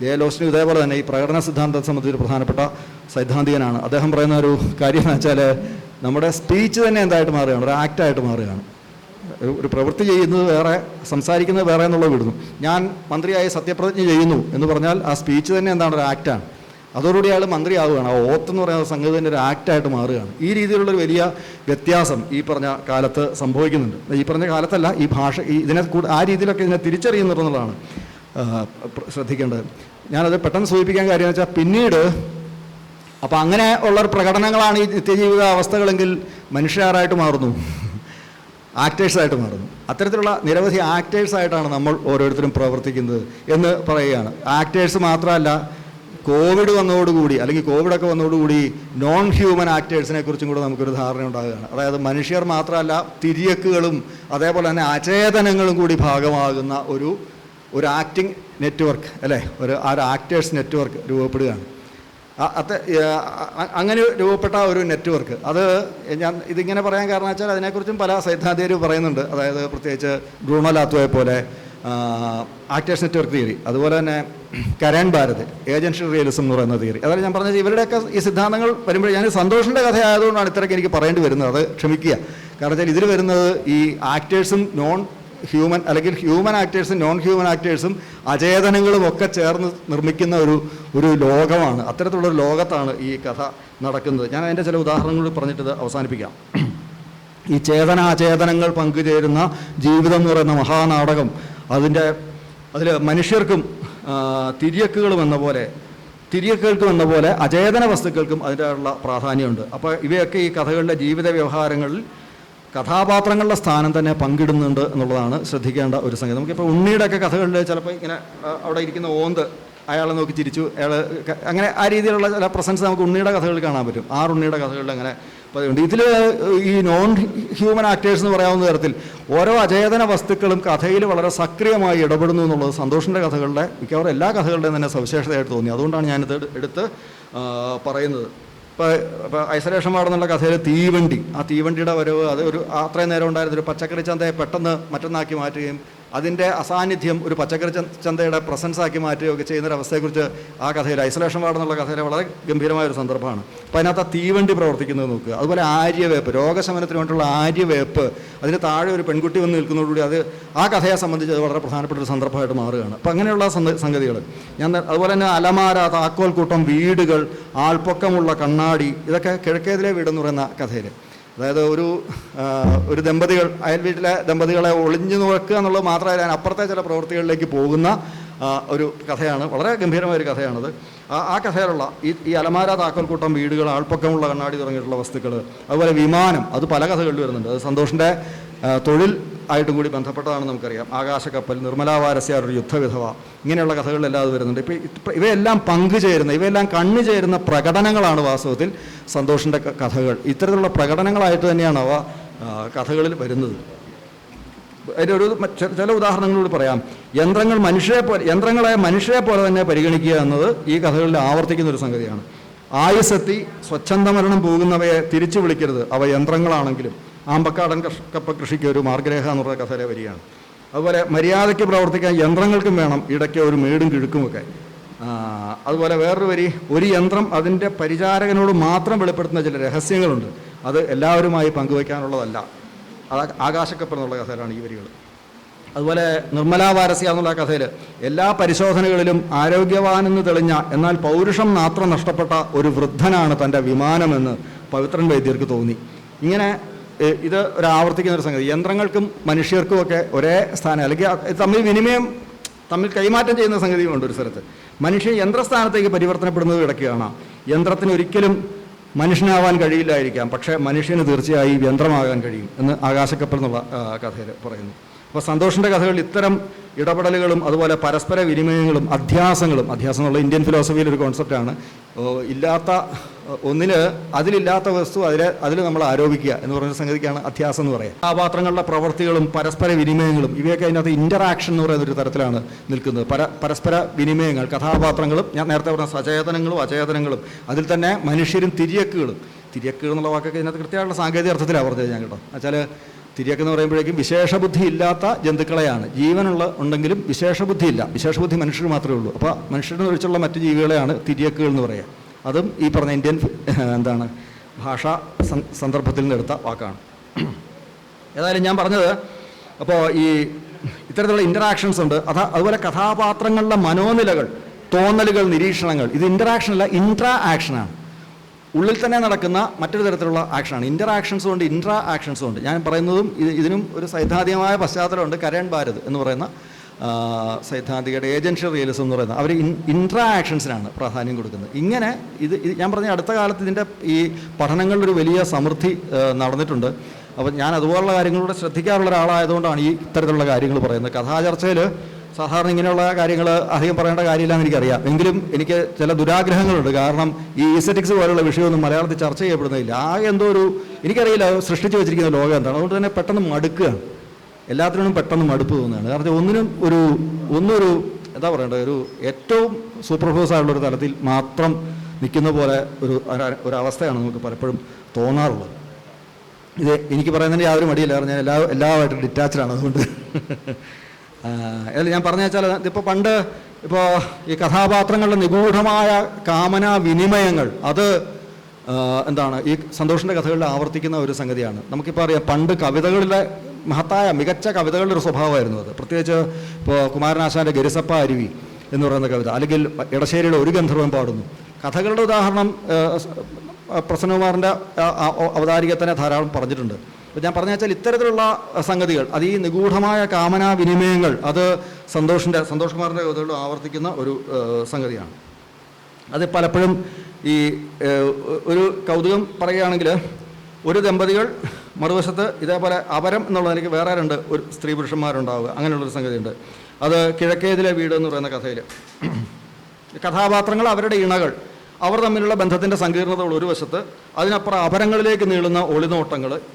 ജെ.എൽ. ഓസ്റ്റിൻ ഇതേപോലെ തന്നെ ഈ പ്രകടന സിദ്ധാന്തത്തെ സംബന്ധിച്ച് പ്രധാനപ്പെട്ട സൈദ്ധാന്തികനാണ്. അദ്ദേഹം പറയുന്ന ഒരു കാര്യം എന്ന് വെച്ചാൽ നമ്മുടെ സ്പീച്ച് തന്നെ എന്തായിട്ട് മാറുകയാണ്, ഒരു ആക്റ്റായിട്ട് മാറുകയാണ്. ഒരു പ്രവൃത്തി ചെയ്യുന്നത് വേറെ, സംസാരിക്കുന്നത് വേറെ എന്നുള്ളത് വിടുന്നു. ഞാൻ മന്ത്രിയായി സത്യപ്രതിജ്ഞ ചെയ്യുന്നു എന്ന് പറഞ്ഞാൽ ആ സ്പീച്ച് തന്നെ എന്താണ്, ഒരു ആക്റ്റാണ്. അതോടുകൂടി അയാൾ മന്ത്രിയാവുകയാണ്. ആ ഓത്ത് എന്ന് പറയുന്ന സംഗതി തന്നെ ഒരു ആക്റ്റായിട്ട് മാറുകയാണ്. ഈ രീതിയിലുള്ളൊരു വലിയ വ്യത്യാസം ഈ പറഞ്ഞ കാലത്ത് സംഭവിക്കുന്നുണ്ട്. ഈ പറഞ്ഞ കാലത്തല്ല, ഈ ഭാഷ ആ രീതിയിലൊക്കെ ഇതിനെ തിരിച്ചറിയുന്നുള്ളതാണ് ശ്രദ്ധിക്കേണ്ടത്. ഞാനത് പെട്ടെന്ന് സൂചിപ്പിക്കാൻ കാര്യം എന്ന് വെച്ചാൽ പിന്നീട് അപ്പോൾ അങ്ങനെ ഉള്ള പ്രകടനങ്ങളാണ് ഈ നിത്യജീവിത അവസ്ഥകളെങ്കിൽ മനുഷ്യരായിട്ട് മാറുന്നു, ആക്ടേഴ്സായിട്ട് മാറുന്നു. അത്തരത്തിലുള്ള നിരവധി ആക്ടേഴ്സായിട്ടാണ് നമ്മൾ ഓരോരുത്തരും പ്രവർത്തിക്കുന്നത് എന്ന് പറയുകയാണ്. ആക്ടേഴ്സ് മാത്രമല്ല, കോവിഡ് വന്നതോടുകൂടി അല്ലെങ്കിൽ കോവിഡൊക്കെ വന്നതോടുകൂടി നോൺ ഹ്യൂമൻ ആക്ടേഴ്സിനെ കുറിച്ചും കൂടെ നമുക്കൊരു ധാരണ ഉണ്ടാകുകയാണ്. അതായത് മനുഷ്യർ മാത്രമല്ല, തിര്യക്കുകളും അതേപോലെ തന്നെ അചേതനങ്ങളും കൂടി ഭാഗമാകുന്ന ഒരു ആക്ടിങ് നെറ്റ്വർക്ക് അല്ലേ, ഒരു ആക്ടേഴ്സ് നെറ്റ്വർക്ക് രൂപപ്പെടുകയാണ്. അങ്ങനെ രൂപപ്പെട്ട ഒരു നെറ്റ്വർക്ക്, അത് ഇതിങ്ങനെ പറയാൻ കാരണം വെച്ചാൽ അതിനെക്കുറിച്ചും പല സൈദ്ധാന്തികരും പറയുന്നുണ്ട്. അതായത് പ്രത്യേകിച്ച് ബ്രൂണോ ലാത്വയെ പോലെ ആക്ടേഴ്സ് നെറ്റ്വർക്ക് തിയറി, അതുപോലെ തന്നെ കരൺ ഭാരത് ഏജൻഷ്യൽ റിയലിസം എന്ന് പറയുന്ന തിയറി. അതായത് ഞാൻ പറഞ്ഞത് ഇവരുടെയൊക്കെ ഈ സിദ്ധാന്തങ്ങൾ വരുമ്പോൾ ഞാൻ സന്തോഷിൻ്റെ കഥ ആയതുകൊണ്ടാണ് ഇത്രയ്ക്ക് എനിക്ക് പറയേണ്ടി വരുന്നത്. അത് ക്ഷമിക്കുക. കാരണം വെച്ചാൽ ഇതിൽ വരുന്നത് ഈ ആക്ടേഴ്സും നോൺ ഹ്യൂമൻ അല്ലെങ്കിൽ ഹ്യൂമൻ ആക്ടേഴ്സും നോൺ ഹ്യൂമൻ ആക്ടേഴ്സും അചേതനങ്ങളും ഒക്കെ ചേർന്ന് നിർമ്മിക്കുന്ന ഒരു ലോകമാണ്. അത്തരത്തിലുള്ളൊരു ലോകത്താണ് ഈ കഥ നടക്കുന്നത്. ഞാൻ അതിൻ്റെ ചില ഉദാഹരണങ്ങൾ പറഞ്ഞിട്ട് അവസാനിപ്പിക്കാം. ഈ അചേതനങ്ങൾ പങ്കുചേരുന്ന ജീവിതം എന്ന് പറയുന്ന മഹാനാടകം, അതിൽ മനുഷ്യർക്കും തിര്യക്കുകൾക്കും എന്ന പോലെ അചേതന വസ്തുക്കൾക്കും അതിൻ്റെയുള്ള പ്രാധാന്യമുണ്ട്. അപ്പോൾ ഇവയൊക്കെ ഈ കഥകളുടെ ജീവിത വ്യവഹാരങ്ങളിൽ കഥാപാത്രങ്ങളുടെ സ്ഥാനം തന്നെ പങ്കിടുന്നുണ്ട് എന്നുള്ളതാണ് ശ്രദ്ധിക്കേണ്ട ഒരു സംഗതി. നമുക്കിപ്പോൾ ഉണ്ണിയുടെയൊക്കെ കഥകളിൽ ചിലപ്പോൾ ഇങ്ങനെ അവിടെ ഇരിക്കുന്ന ഓന്ത് അയാളെ നോക്കി ചിരിച്ചു, അങ്ങനെ ആ രീതിയിലുള്ള ചില പ്രസൻസ് നമുക്ക് ഉണ്ണിയുടെ കഥകളിൽ കാണാൻ പറ്റും. ഉണ്ണിയുടെ കഥകളിൽ അങ്ങനെ പതിവുണ്ട്. ഇതിൽ ഈ നോൺ ഹ്യൂമൻ ആക്ടേഴ്സ് എന്ന് പറയാവുന്ന തരത്തിൽ ഓരോ അചേതന വസ്തുക്കളും കഥയിൽ വളരെ സക്രിയമായി ഇടപെടുന്നു എന്നുള്ളത് സന്തോഷിൻ്റെ കഥകളുടെ മിക്കവാറും എല്ലാ കഥകളുടെയും തന്നെ സവിശേഷതയായിട്ട് തോന്നി. അതുകൊണ്ടാണ് ഞാനിത് എടുത്ത് പറയുന്നത്. ഇപ്പോൾ ഐസൊലേഷൻ വാർഡെന്നുള്ള കഥയിൽ തീവണ്ടി, ആ തീവണ്ടിയുടെ വരവ്, അത് അത്രയും നേരം ഉണ്ടായിരുന്നൊരു പച്ചക്കറി ചന്തയെ പെട്ടെന്ന് മറ്റൊന്നാക്കി മാറ്റുകയും അതിൻ്റെ അസാന്നിധ്യം ഒരു പച്ചക്കറി ചന്തയുടെ പ്രസൻസ് ആക്കി മാറ്റുകയൊക്കെ ചെയ്യുന്നൊരവസ്ഥയെക്കുറിച്ച് ആ കഥയിൽ ഐസൊലേഷൻ വാർഡെന്നുള്ള കഥയിലെ വളരെ ഗംഭീരമായൊരു സന്ദർഭമാണ്. അപ്പോൾ അതിനകത്ത് ആ തീവണ്ടി പ്രവർത്തിക്കുന്നത് നോക്കുക. അതുപോലെ ആര്യവേപ്പ്, രോഗശമനത്തിന് വേണ്ടിയിട്ടുള്ള ആര്യവേപ്പ്, അതിന് താഴെ ഒരു പെൺകുട്ടി വന്ന് നിൽക്കുന്നതോടുകൂടി അത് ആ കഥയെ സംബന്ധിച്ച് അത് വളരെ പ്രധാനപ്പെട്ട ഒരു സന്ദർഭമായിട്ട് മാറുകയാണ്. അപ്പോൾ അങ്ങനെയുള്ള സംഗതികൾ അതുപോലെ തന്നെ അലമാര, താക്കോൽ കൂട്ടം, വീടുകൾ, ആൾപ്പൊക്കമുള്ള കണ്ണാടി, ഇതൊക്കെ കിഴക്കേതിലെ വീടെന്ന് പറയുന്ന കഥയിൽ, അതായത് ഒരു ദമ്പതികൾ, അയൽ വീട്ടിലെ ദമ്പതികളെ ഒളിഞ്ഞു നോക്കുക എന്നുള്ളത് മാത്രമല്ല, അപ്പുറത്തെ ചില പ്രവൃത്തികളിലേക്ക് പോകുന്ന ഒരു കഥയാണ്. വളരെ ഗംഭീരമായൊരു കഥയാണത്. ആ കഥയിലുള്ള ഈ അലമാര, താക്കോൽക്കൂട്ടം, വീടുകൾ, ആൾപ്പൊക്കമുള്ള കണ്ണാടി തുടങ്ങിയിട്ടുള്ള വസ്തുക്കൾ, അതുപോലെ വിമാനം, അത് പല കഥകളിൽ വരുന്നുണ്ട്. അത് സന്തോഷിൻ്റെ തൊഴിൽ ആയിട്ടും കൂടി ബന്ധപ്പെട്ടതാണെന്ന് നമുക്കറിയാം. ആകാശക്കപ്പൽ, നിർമ്മലാ വാരസ്യാർ ഒരു യുദ്ധവിധവ, ഇങ്ങനെയുള്ള കഥകളിലെല്ലാം അത് വരുന്നുണ്ട്. ഇപ്പോൾ ഇവയെല്ലാം ഇവയെല്ലാം കണ്ണുചേരുന്ന പ്രകടനങ്ങളാണ് വാസ്തവത്തിൽ സന്തോഷിൻ്റെ കഥകൾ. ഇത്തരത്തിലുള്ള പ്രകടനങ്ങളായിട്ട് തന്നെയാണ് അവ കഥകളിൽ വരുന്നത്. അതിൻ്റെ ഒരു ചില ഉദാഹരണങ്ങളോട് പറയാം. യന്ത്രങ്ങളെ മനുഷ്യരെ പോലെ തന്നെ പരിഗണിക്കുക എന്നത് ഈ കഥകളിൽ ആവർത്തിക്കുന്ന ഒരു സംഗതിയാണ്. ആയുസ്സെത്തി സ്വച്ഛന്ത മരണം പോകുന്നവയെ തിരിച്ചു വിളിക്കരുത്, അവ യന്ത്രങ്ങളാണെങ്കിലും. ആമ്പക്കാടൻ കപ്പ കൃഷിക്ക് ഒരു മാർഗരേഖ എന്ന് പറയുന്ന കഥയിലെ വരികയാണ്. അതുപോലെ മര്യാദയ്ക്ക് പ്രവർത്തിക്കാൻ യന്ത്രങ്ങൾക്കും വേണം ഇടയ്ക്ക് ഒരു മേടും കിഴുക്കുമൊക്കെ. അതുപോലെ വേറൊരു വരി, ഒരു യന്ത്രം അതിൻ്റെ പരിചാരകനോട് മാത്രം വെളിപ്പെടുത്തുന്ന ചില രഹസ്യങ്ങളുണ്ട്, അത് എല്ലാവരുമായി പങ്കുവയ്ക്കാനുള്ളതല്ല. അത് ആകാശക്കപ്പൽ എന്നുള്ള കഥയിലാണ് ഈ വരികൾ. അതുപോലെ നിർമ്മലാ വാരസ്യ എന്നുള്ള കഥയിൽ എല്ലാ പരിശോധനകളിലും ആരോഗ്യവാനെന്ന് തെളിഞ്ഞ എന്നാൽ പൗരുഷം മാത്രം നഷ്ടപ്പെട്ട ഒരു വൃദ്ധനാണ് തൻ്റെ വിമാനമെന്ന് പവിത്രൻ വൈദ്യർക്ക് തോന്നി. ഇങ്ങനെ ഇത് ഒരു ആവർത്തിക്കുന്ന ഒരു സംഗതി. യന്ത്രങ്ങൾക്കും മനുഷ്യർക്കും ഒക്കെ ഒരേ സ്ഥാനം, അല്ലെങ്കിൽ തമ്മിൽ കൈമാറ്റം ചെയ്യുന്ന സംഗതിയുമുണ്ട്. ഒരു സ്ഥലത്ത് മനുഷ്യൻ യന്ത്രസ്ഥാനത്തേക്ക് പരിവർത്തനപ്പെടുന്നത് കിടക്കുകയാണ്. യന്ത്രത്തിന് ഒരിക്കലും മനുഷ്യനാവാൻ കഴിയില്ലായിരിക്കാം, പക്ഷേ മനുഷ്യന് തീർച്ചയായും യന്ത്രമാകാൻ കഴിയും എന്ന് ആകാശക്കപ്പൽ എന്നുള്ള കഥയിൽ പറയുന്നു. അപ്പോൾ സന്തോഷിൻ്റെ കഥകളിൽ ഇത്തരം ഇടപെടലുകളും അതുപോലെ പരസ്പര വിനിമയങ്ങളും അധ്യാസം എന്നുള്ള ഇന്ത്യൻ ഫിലോസഫിയിൽ ഒരു കോൺസെപ്റ്റാണ്. അതിലില്ലാത്ത വസ്തു അതിൽ നമ്മൾ ആരോപിക്കുക എന്ന് പറയുന്ന സംഗതിക്കാണ് അധ്യാസം എന്ന് പറയുക. കഥാപാത്രങ്ങളുടെ പ്രവൃത്തികളും പരസ്പര വിനിമയങ്ങളും ഇവയൊക്കെ അതിനകത്ത് ഇൻ്ററാക്ഷൻ എന്ന് പറയുന്ന ഒരു തരത്തിലാണ് നിൽക്കുന്നത്. പരസ്പര വിനിമയങ്ങൾ, കഥാപാത്രങ്ങളും ഞാൻ നേരത്തെ പറഞ്ഞ സചേതനങ്ങളും അചേതനങ്ങളും, അതിൽ തന്നെ മനുഷ്യരും തിര്യക്കുകൾ എന്നുള്ള വാക്കൊക്കെ ഇതിനകത്ത് കൃത്യമായിട്ടുള്ള സാങ്കേതിക അർത്ഥത്തിലാണ് പറഞ്ഞത് ഞാൻ കേട്ടോ. എന്നുവെച്ചാൽ തിര്യക്ക് എന്ന് പറയുമ്പോഴേക്കും വിശേഷബുദ്ധി ഇല്ലാത്ത ജന്തുക്കളെയാണ്. ഉണ്ടെങ്കിലും വിശേഷബുദ്ധി ഇല്ല. വിശേഷബുദ്ധി മനുഷ്യർ മാത്രമേ ഉള്ളൂ. അപ്പോൾ മനുഷ്യരെ ഒഴിച്ചുള്ള മറ്റു ജീവികളെയാണ് തിര്യക്കുകൾ എന്ന് പറയുക. അതും ഈ പറഞ്ഞ ഇന്ത്യൻ ഭാഷാ സന്ദർഭത്തിൽ നിന്നെടുത്ത വാക്കാണ്. ഏതായാലും ഞാൻ പറഞ്ഞത്, അപ്പോൾ ഈ ഇത്തരത്തിലുള്ള ഇൻ്ററാക്ഷൻസ് ഉണ്ട്. അതുപോലെ കഥാപാത്രങ്ങളുടെ മനോനിലകൾ, തോന്നലുകൾ, നിരീക്ഷണങ്ങൾ, ഇത് ഇൻ്ററാക്ഷനല്ല, ഇൻട്രാ ആക്ഷനാണ്. ഉള്ളിൽ തന്നെ നടക്കുന്ന മറ്റൊരു തരത്തിലുള്ള ആക്ഷനാണ്. ഇൻ്ററാക്ഷൻസും ഉണ്ട്, ഇൻട്രാ ആക്ഷൻസും ഉണ്ട്. ഞാൻ പറയുന്നതും ഇതിനും ഒരു സൈദ്ധാന്തികമായ പശ്ചാത്തലമുണ്ട്. കരൺ ഭാരത് എന്ന് പറയുന്ന സൈദ്ധാന്തികയുടെ ഏജൻഷ്യൽ റിയലിസം എന്ന് പറയുന്നത് അവർ ഇൻട്രാ ആക്ഷൻസിനാണ് പ്രാധാന്യം കൊടുക്കുന്നത്. ഇങ്ങനെ ഇത് ഞാൻ പറഞ്ഞ അടുത്ത കാലത്ത് ഇതിൻ്റെ ഈ പഠനങ്ങളിലൊരു വലിയ സമൃദ്ധി നടന്നിട്ടുണ്ട്. അപ്പോൾ ഞാൻ അതുപോലുള്ള കാര്യങ്ങളോട് ശ്രദ്ധിക്കാറുള്ള ഒരാളായതുകൊണ്ടാണ് ഈ ഇത്തരത്തിലുള്ള കാര്യങ്ങൾ പറയുന്നത്. കഥാചർച്ചയിൽ സാധാരണ ഇങ്ങനെയുള്ള കാര്യങ്ങൾ അധികം പറയേണ്ട കാര്യമില്ലെന്ന് എനിക്കറിയാം. എങ്കിലും എനിക്ക് ചില ദുരാഗ്രഹങ്ങളുണ്ട്. കാരണം ഈ ഈസെറ്റിക്സ് പോലുള്ള വിഷയമൊന്നും മലയാളത്തിൽ ചർച്ച ചെയ്യപ്പെടുന്നില്ല. ആകെ എന്തോ എനിക്കറിയില്ല സൃഷ്ടിച്ച് വെച്ചിരിക്കുന്ന ലോകം എന്താണ്. അതുകൊണ്ട് തന്നെ പെട്ടെന്ന് മടുക്കുകയാണ്, എല്ലാത്തിനും പെട്ടെന്ന് മടുപ്പ് തോന്നുകയാണ്. കാരണം ഒന്നൊരു എന്താ പറയേണ്ടത്, ഒരു ഏറ്റവും സൂപ്പർഫോസ് ആയിട്ടുള്ളൊരു തലത്തിൽ മാത്രം നിൽക്കുന്ന പോലെ ഒരവസ്ഥയാണ് നമുക്ക് പലപ്പോഴും തോന്നാറുള്ളത്. ഇത് എനിക്ക് പറയുന്നതിന് യാതൊരു മടിയില്ല. ഞാൻ എല്ലാമായിട്ടും ഡിറ്റാച്ച്ഡാണ്. അതുകൊണ്ട് ഞാൻ പറഞ്ഞു വെച്ചാൽ ഇപ്പോൾ പണ്ട് ഈ കഥാപാത്രങ്ങളുടെ നിഗൂഢമായ കാമന വിനിമയങ്ങൾ അത് എന്താണ് ഈ സന്തോഷിൻ്റെ കഥകളിൽ ആവർത്തിക്കുന്ന ഒരു സംഗതിയാണ്. നമുക്കിപ്പോൾ അറിയാം, പണ്ട് കവിതകളിലെ മികച്ച കവിതകളുടെ ഒരു സ്വഭാവമായിരുന്നു അത്. പ്രത്യേകിച്ച് ഇപ്പോൾ കുമാരനാശാൻ്റെ ഗരിസപ്പ അരുവി എന്ന് പറയുന്ന കവിത, അല്ലെങ്കിൽ ഇടശ്ശേരിയുടെ ഒരു ഗന്ധർവൻ പാടുന്നു. കഥകളുടെ ഉദാഹരണം പ്രസന്നകുമാറിൻ്റെ അവതാരികത്തന്നെ ധാരാളം പറഞ്ഞിട്ടുണ്ട്. അപ്പോൾ ഞാൻ പറഞ്ഞു വെച്ചാൽ ഇത്തരത്തിലുള്ള സംഗതികൾ, അത് ഈ നിഗൂഢമായ കാമനാ വിനിമയങ്ങൾ, അത് സന്തോഷ് കുമാറിൻ്റെ കവിതകളിൽ ആവർത്തിക്കുന്ന ഒരു സംഗതിയാണ്. അത് പലപ്പോഴും ഈ ഒരു കൗതുകം പറയുകയാണെങ്കിൽ, ഒരു ദമ്പതികൾ മറുവശത്ത് ഇതേപോലെ അപരം എന്നുള്ള നിലയ്ക്ക് വേറെ ഒരു സ്ത്രീ പുരുഷന്മാരുണ്ടാവുക, അങ്ങനെയുള്ളൊരു സംഗതിയുണ്ട്. അത് കിഴക്കേതിലെ വീട് എന്ന് പറയുന്ന കഥയിൽ കഥാപാത്രങ്ങൾ, അവരുടെ ഇണകൾ, അവർ തമ്മിലുള്ള ബന്ധത്തിൻ്റെ സങ്കീർണതകൾ ഒരു വശത്ത്, അതിനപ്പുറം അപരങ്ങളിലേക്ക് നീളുന്ന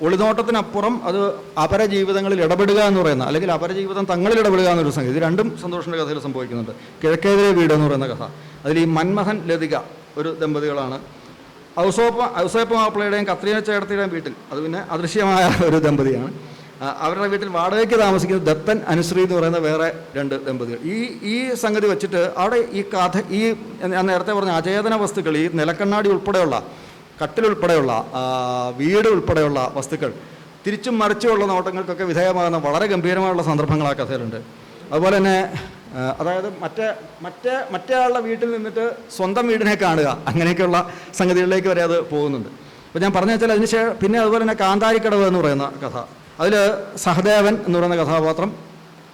ഒളിനോട്ടത്തിനപ്പുറം അത് അപരജീവിതങ്ങളിൽ ഇടപെടുക എന്ന് പറയുന്ന, അല്ലെങ്കിൽ അപരജീവിതം തങ്ങളിൽ ഇടപെടുക എന്നൊരു സംഗതി. ഇത് രണ്ടും സന്തോഷിൻ്റെ കഥയിൽ സംഭവിക്കുന്നുണ്ട്. കിഴക്കേതിലെ വീട് എന്ന് പറയുന്ന കഥ, അതിൽ ഈ മന്മഥൻ ലതിക ഒരു ദമ്പതികളാണ്. ഔസേപ്പ് മാപ്പിളയുടെയും കത്രീന ചേട്ടത്തിയുടെയും വീട്ടിൽ, അത് പിന്നെ അദൃശ്യമായ ഒരു ദമ്പതിയാണ്. അവരുടെ വീട്ടിൽ വാടകയ്ക്ക് താമസിക്കുന്ന ദത്തൻ അനുശ്രീ എന്ന് പറയുന്ന വേറെ രണ്ട് ദമ്പതികൾ. ഈ സംഗതി വെച്ചിട്ട് അവിടെ ഞാൻ നേരത്തെ പറഞ്ഞ അചേതന വസ്തുക്കൾ, ഈ നിലക്കണ്ണാടി ഉൾപ്പെടെയുള്ള, കട്ടിലുൾപ്പെടെയുള്ള, വീട് ഉൾപ്പെടെയുള്ള വസ്തുക്കൾ തിരിച്ചും മറിച്ചുമുള്ള നോട്ടങ്ങൾക്കൊക്കെ വിധേയമാകുന്ന വളരെ ഗംഭീരമായുള്ള സന്ദർഭങ്ങൾ ആ കഥയിലുണ്ട്. അതുപോലെ തന്നെ അതായത് മറ്റേ ആളുടെ വീട്ടിൽ നിന്നിട്ട് സ്വന്തം വീടിനെ കാണുക, അങ്ങനെയൊക്കെയുള്ള സംഗതികളിലേക്ക് വരെ അത് പോകുന്നുണ്ട്. അപ്പോൾ ഞാൻ പറഞ്ഞു വെച്ചാൽ പിന്നെ അതുപോലെ തന്നെ കാന്താരിക്കടവ് എന്ന് പറയുന്ന കഥ, അതിൽ സഹദേവൻ എന്ന് പറയുന്ന കഥാപാത്രം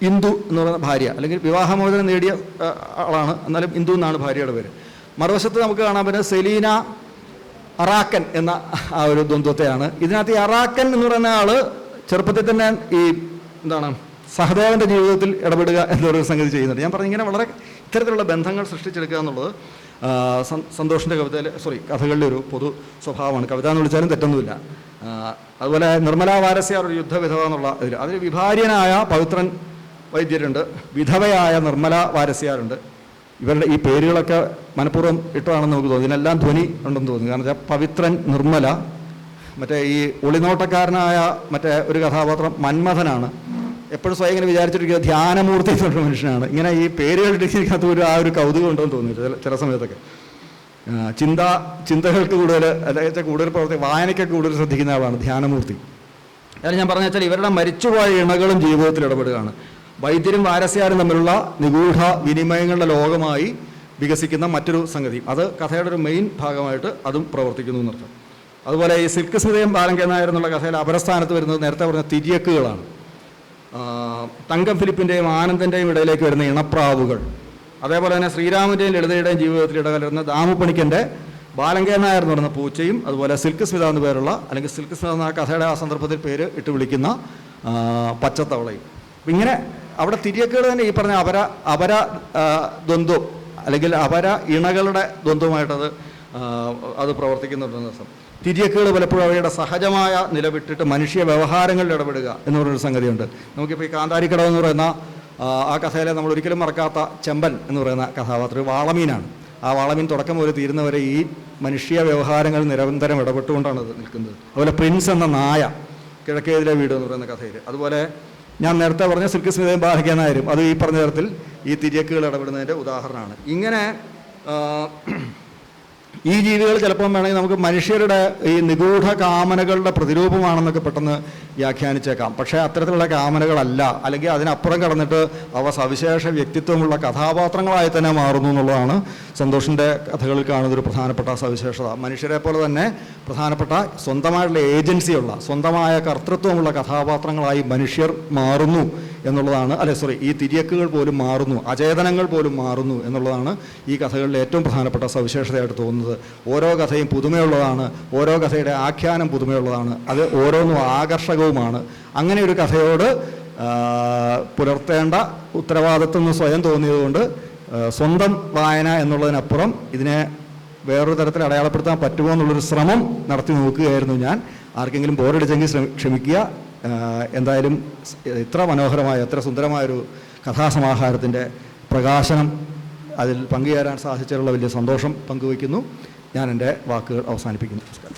ഇന്ദു എന്ന് പറയുന്ന ഭാര്യ, അല്ലെങ്കിൽ വിവാഹമോചനം നേടിയ ആളാണ്, എന്നാലും ഇന്ദു എന്നാണ് ഭാര്യയുടെ പേര്. മറുവശത്ത് നമുക്ക് കാണാൻ പറ്റുന്നത് സെലീന അറാക്കൻ എന്ന ആ ഒരു ദ്വന്ദ്വത്തെയാണ്. ഇതിനകത്ത് ഈ അറാക്കൻ എന്ന് പറയുന്ന ആൾ ചെറുപ്പത്തിൽ തന്നെ ഈ സഹദേവൻ്റെ ജീവിതത്തിൽ ഇടപെടുക എന്നൊരു സംഗതി ചെയ്യുന്നുണ്ട്. ഞാൻ പറഞ്ഞു, ഇങ്ങനെ വളരെ ഇത്തരത്തിലുള്ള ബന്ധങ്ങൾ സൃഷ്ടിച്ചെടുക്കുക എന്നുള്ളത് സന്തോഷിൻ്റെ കഥകളിലെ ഒരു പൊതു സ്വഭാവമാണ്. കവിത എന്ന് വിളിച്ചാലും തെറ്റൊന്നുമില്ല. അതുപോലെ നിർമ്മല വാരസ്യാർ ഒരു യുദ്ധവിധവ എന്നുള്ള ഇതിൽ അതിൽ വിഭാര്യനായ പവിത്രൻ വൈദ്യരുണ്ട്, വിധവയായ നിർമ്മല വാരസ്യാരുണ്ട്. ഇവരുടെ ഈ പേരുകളൊക്കെ മനഃപൂർവ്വം ഇട്ടതാണെന്ന് നമുക്ക് തോന്നുന്നു. ഇതിനെല്ലാം ധ്വനി ഉണ്ടെന്ന് തോന്നുന്നു. കാരണം വെച്ചാൽ പവിത്രൻ, നിർമ്മല, മറ്റേ ഈ ഒളിനോട്ടക്കാരനായ മറ്റേ ഒരു കഥാപാത്രം മന്മഥനാണ്. എപ്പോഴും സ്വയം ഇങ്ങനെ വിചാരിച്ചിരിക്കുന്നത് ധ്യാനമൂർത്തി എന്നുള്ള മനുഷ്യനാണ്. ഇങ്ങനെ ഈ പേരുകൾ ഇട്ടിരിക്കാത്ത ആ ഒരു കൗതുകം ഉണ്ടെന്ന് തോന്നുന്നു ചില സമയത്തൊക്കെ. ചിന്തകൾക്ക് കൂടുതൽ, അല്ലെങ്കിൽ കൂടുതൽ വായനയ്ക്കൊക്കെ കൂടുതൽ ശ്രദ്ധിക്കുന്ന ആളാണ് ധ്യാനമൂർത്തി. അതായത് ഞാൻ പറഞ്ഞ വെച്ചാൽ ഇവരുടെ മരിച്ചുപോയ ഇണകളും ജീവിതത്തിൽ ഇടപെടുകയാണ്. വൈദ്യരും വാരസ്യാരും തമ്മിലുള്ള നിഗൂഢ വിനിമയങ്ങളുടെ ലോകമായി വികസിക്കുന്ന മറ്റൊരു സംഗതി, അത് കഥയുടെ ഒരു മെയിൻ ഭാഗമായിട്ട് അതും പ്രവർത്തിക്കുന്നു എന്നർത്ഥം. അതുപോലെ ഈ സിൽക്ക് സ്മിതയും ബാലങ്കൻ നായർ എന്നുള്ള കഥയിൽ അപരസ്ഥാനത്ത് വരുന്നത് നേരത്തെ പറഞ്ഞ തിര്യക്കുകളാണ്. തങ്കം ഫിലിപ്പിൻ്റെയും ആനന്ദൻ്റെയും ഇടയിലേക്ക് വരുന്ന ഇണപ്രാവുകൾ, അതേപോലെ തന്നെ ശ്രീരാമൻ്റെയും ലളിതയുടെയും ജീവിതത്തിൽ ഇടകലരുന്ന ദാമുപ്പണിക്കൻ്റെ ബാലങ്കൻ നായർ എന്ന് പറയുന്ന പൂച്ചയും, അതുപോലെ സിൽക്ക് സ്മിത എന്ന പേരുള്ള, അല്ലെങ്കിൽ സിൽക്ക് സ്മിത എന്ന കഥയുടെ ആ സന്ദർഭത്തിൽ പേര് ഇട്ട് വിളിക്കുന്ന പച്ചത്തവളയും. ഇങ്ങനെ അവിടെ തിര്യക്കുകൾ തന്നെ ഈ പറഞ്ഞ അപര ദ്വന്ദ്വം, അല്ലെങ്കിൽ അപര ഇണകളുടെ ദ്വന്ദ്വമായിട്ടത് അത് പ്രവർത്തിക്കുന്നുണ്ടെന്ന ദിവസം. തിര്യക്കുകൾ പലപ്പോഴും അവയുടെ സഹജമായ നിലവിട്ടിട്ട് മനുഷ്യ വ്യവഹാരങ്ങളിൽ ഇടപെടുക എന്ന് പറയുന്നൊരു സംഗതിയുണ്ട്. നമുക്കിപ്പോൾ ഈ കാന്താരിക്കടവ് എന്ന് പറയുന്ന ആ കഥയിലെ നമ്മൾ ഒരിക്കലും മറക്കാത്ത ചെമ്പൻ എന്ന് പറയുന്ന കഥാപാത്രം വാളമീനാണ്. ആ വാളമീൻ തുടക്കം മുതൽ തീരുന്നവരെ ഈ മനുഷ്യ വ്യവഹാരങ്ങൾ നിരന്തരം ഇടപെട്ടുകൊണ്ടാണ് അത് നിൽക്കുന്നത്. അതുപോലെ പ്രിൻസ് എന്ന നായ, കിഴക്കേതിലെ വീട് എന്ന് പറയുന്ന കഥയിൽ. അതുപോലെ ഞാൻ നേരത്തെ പറഞ്ഞ സിൽക്ക് സ്മിതയും ബാലങ്കൻ നായരും അത് ഈ പറഞ്ഞ തരത്തിൽ ഈ തിര്യക്കുകൾ ഇടപെടുന്നതിൻ്റെ ഉദാഹരണമാണ്. ഇങ്ങനെ ഈ ജീവികൾ ചിലപ്പം വേണമെങ്കിൽ നമുക്ക് മനുഷ്യരുടെ ഈ നിഗൂഢ കാമനകളുടെ പ്രതിരൂപമാണെന്നൊക്കെ പെട്ടെന്ന് വ്യാഖ്യാനിച്ചേക്കാം. പക്ഷേ അത്തരത്തിലുള്ള കാമനകളല്ല, അല്ലെങ്കിൽ അതിനപ്പുറം കടന്നിട്ട് അവ സവിശേഷ വ്യക്തിത്വമുള്ള കഥാപാത്രങ്ങളായി തന്നെ മാറുന്നു എന്നുള്ളതാണ് സന്തോഷിൻ്റെ കഥകളിൽ കാണുന്നൊരു പ്രധാനപ്പെട്ട സവിശേഷത. മനുഷ്യരെ പോലെ തന്നെ പ്രധാനപ്പെട്ട സ്വന്തമായിട്ടുള്ള ഏജൻസിയുള്ള, സ്വന്തമായ കർത്തൃത്വമുള്ള കഥാപാത്രങ്ങളായി മനുഷ്യർ മാറുന്നു എന്നുള്ളതാണ്. ഈ തിര്യക്കുകൾ പോലും മാറുന്നു, അചേതനങ്ങൾ പോലും മാറുന്നു എന്നുള്ളതാണ് ഈ കഥകളിലെ ഏറ്റവും പ്രധാനപ്പെട്ട സവിശേഷതയായിട്ട് തോന്നുന്നത്. ഓരോ കഥയും പുതുമയുള്ളതാണ്, ഓരോ കഥയുടെ ആഖ്യാനം പുതുമയുള്ളതാണ്, അത് ഓരോന്നും ആകർഷകവുമാണ്. അങ്ങനെ ഒരു കഥയോട് പുലർത്തേണ്ട ഉത്തരവാദിത്വം എന്ന് സ്വയം തോന്നിയതുകൊണ്ട് സ്വന്തം വായന എന്നുള്ളതിനപ്പുറം ഇതിനെ വേറൊരു തരത്തിൽ അടയാളപ്പെടുത്താൻ പറ്റുമോ എന്നുള്ളൊരു ശ്രമം നടത്തി നോക്കുകയായിരുന്നു ഞാൻ. ആർക്കെങ്കിലും ബോറടിച്ചെങ്കിൽ ക്ഷമിക്കുക. എന്തായാലും ഇത്ര മനോഹരമായ, ഇത്ര സുന്ദരമായൊരു കഥാസമാഹാരത്തിൻ്റെ പ്രകാശനം അതിൽ പങ്കുചേരാൻ സാധിച്ചതിലുള്ള വലിയ സന്തോഷം പങ്കുവയ്ക്കുന്നു. ഞാൻ എൻ്റെ വാക്കുകൾ അവസാനിപ്പിക്കുന്നു.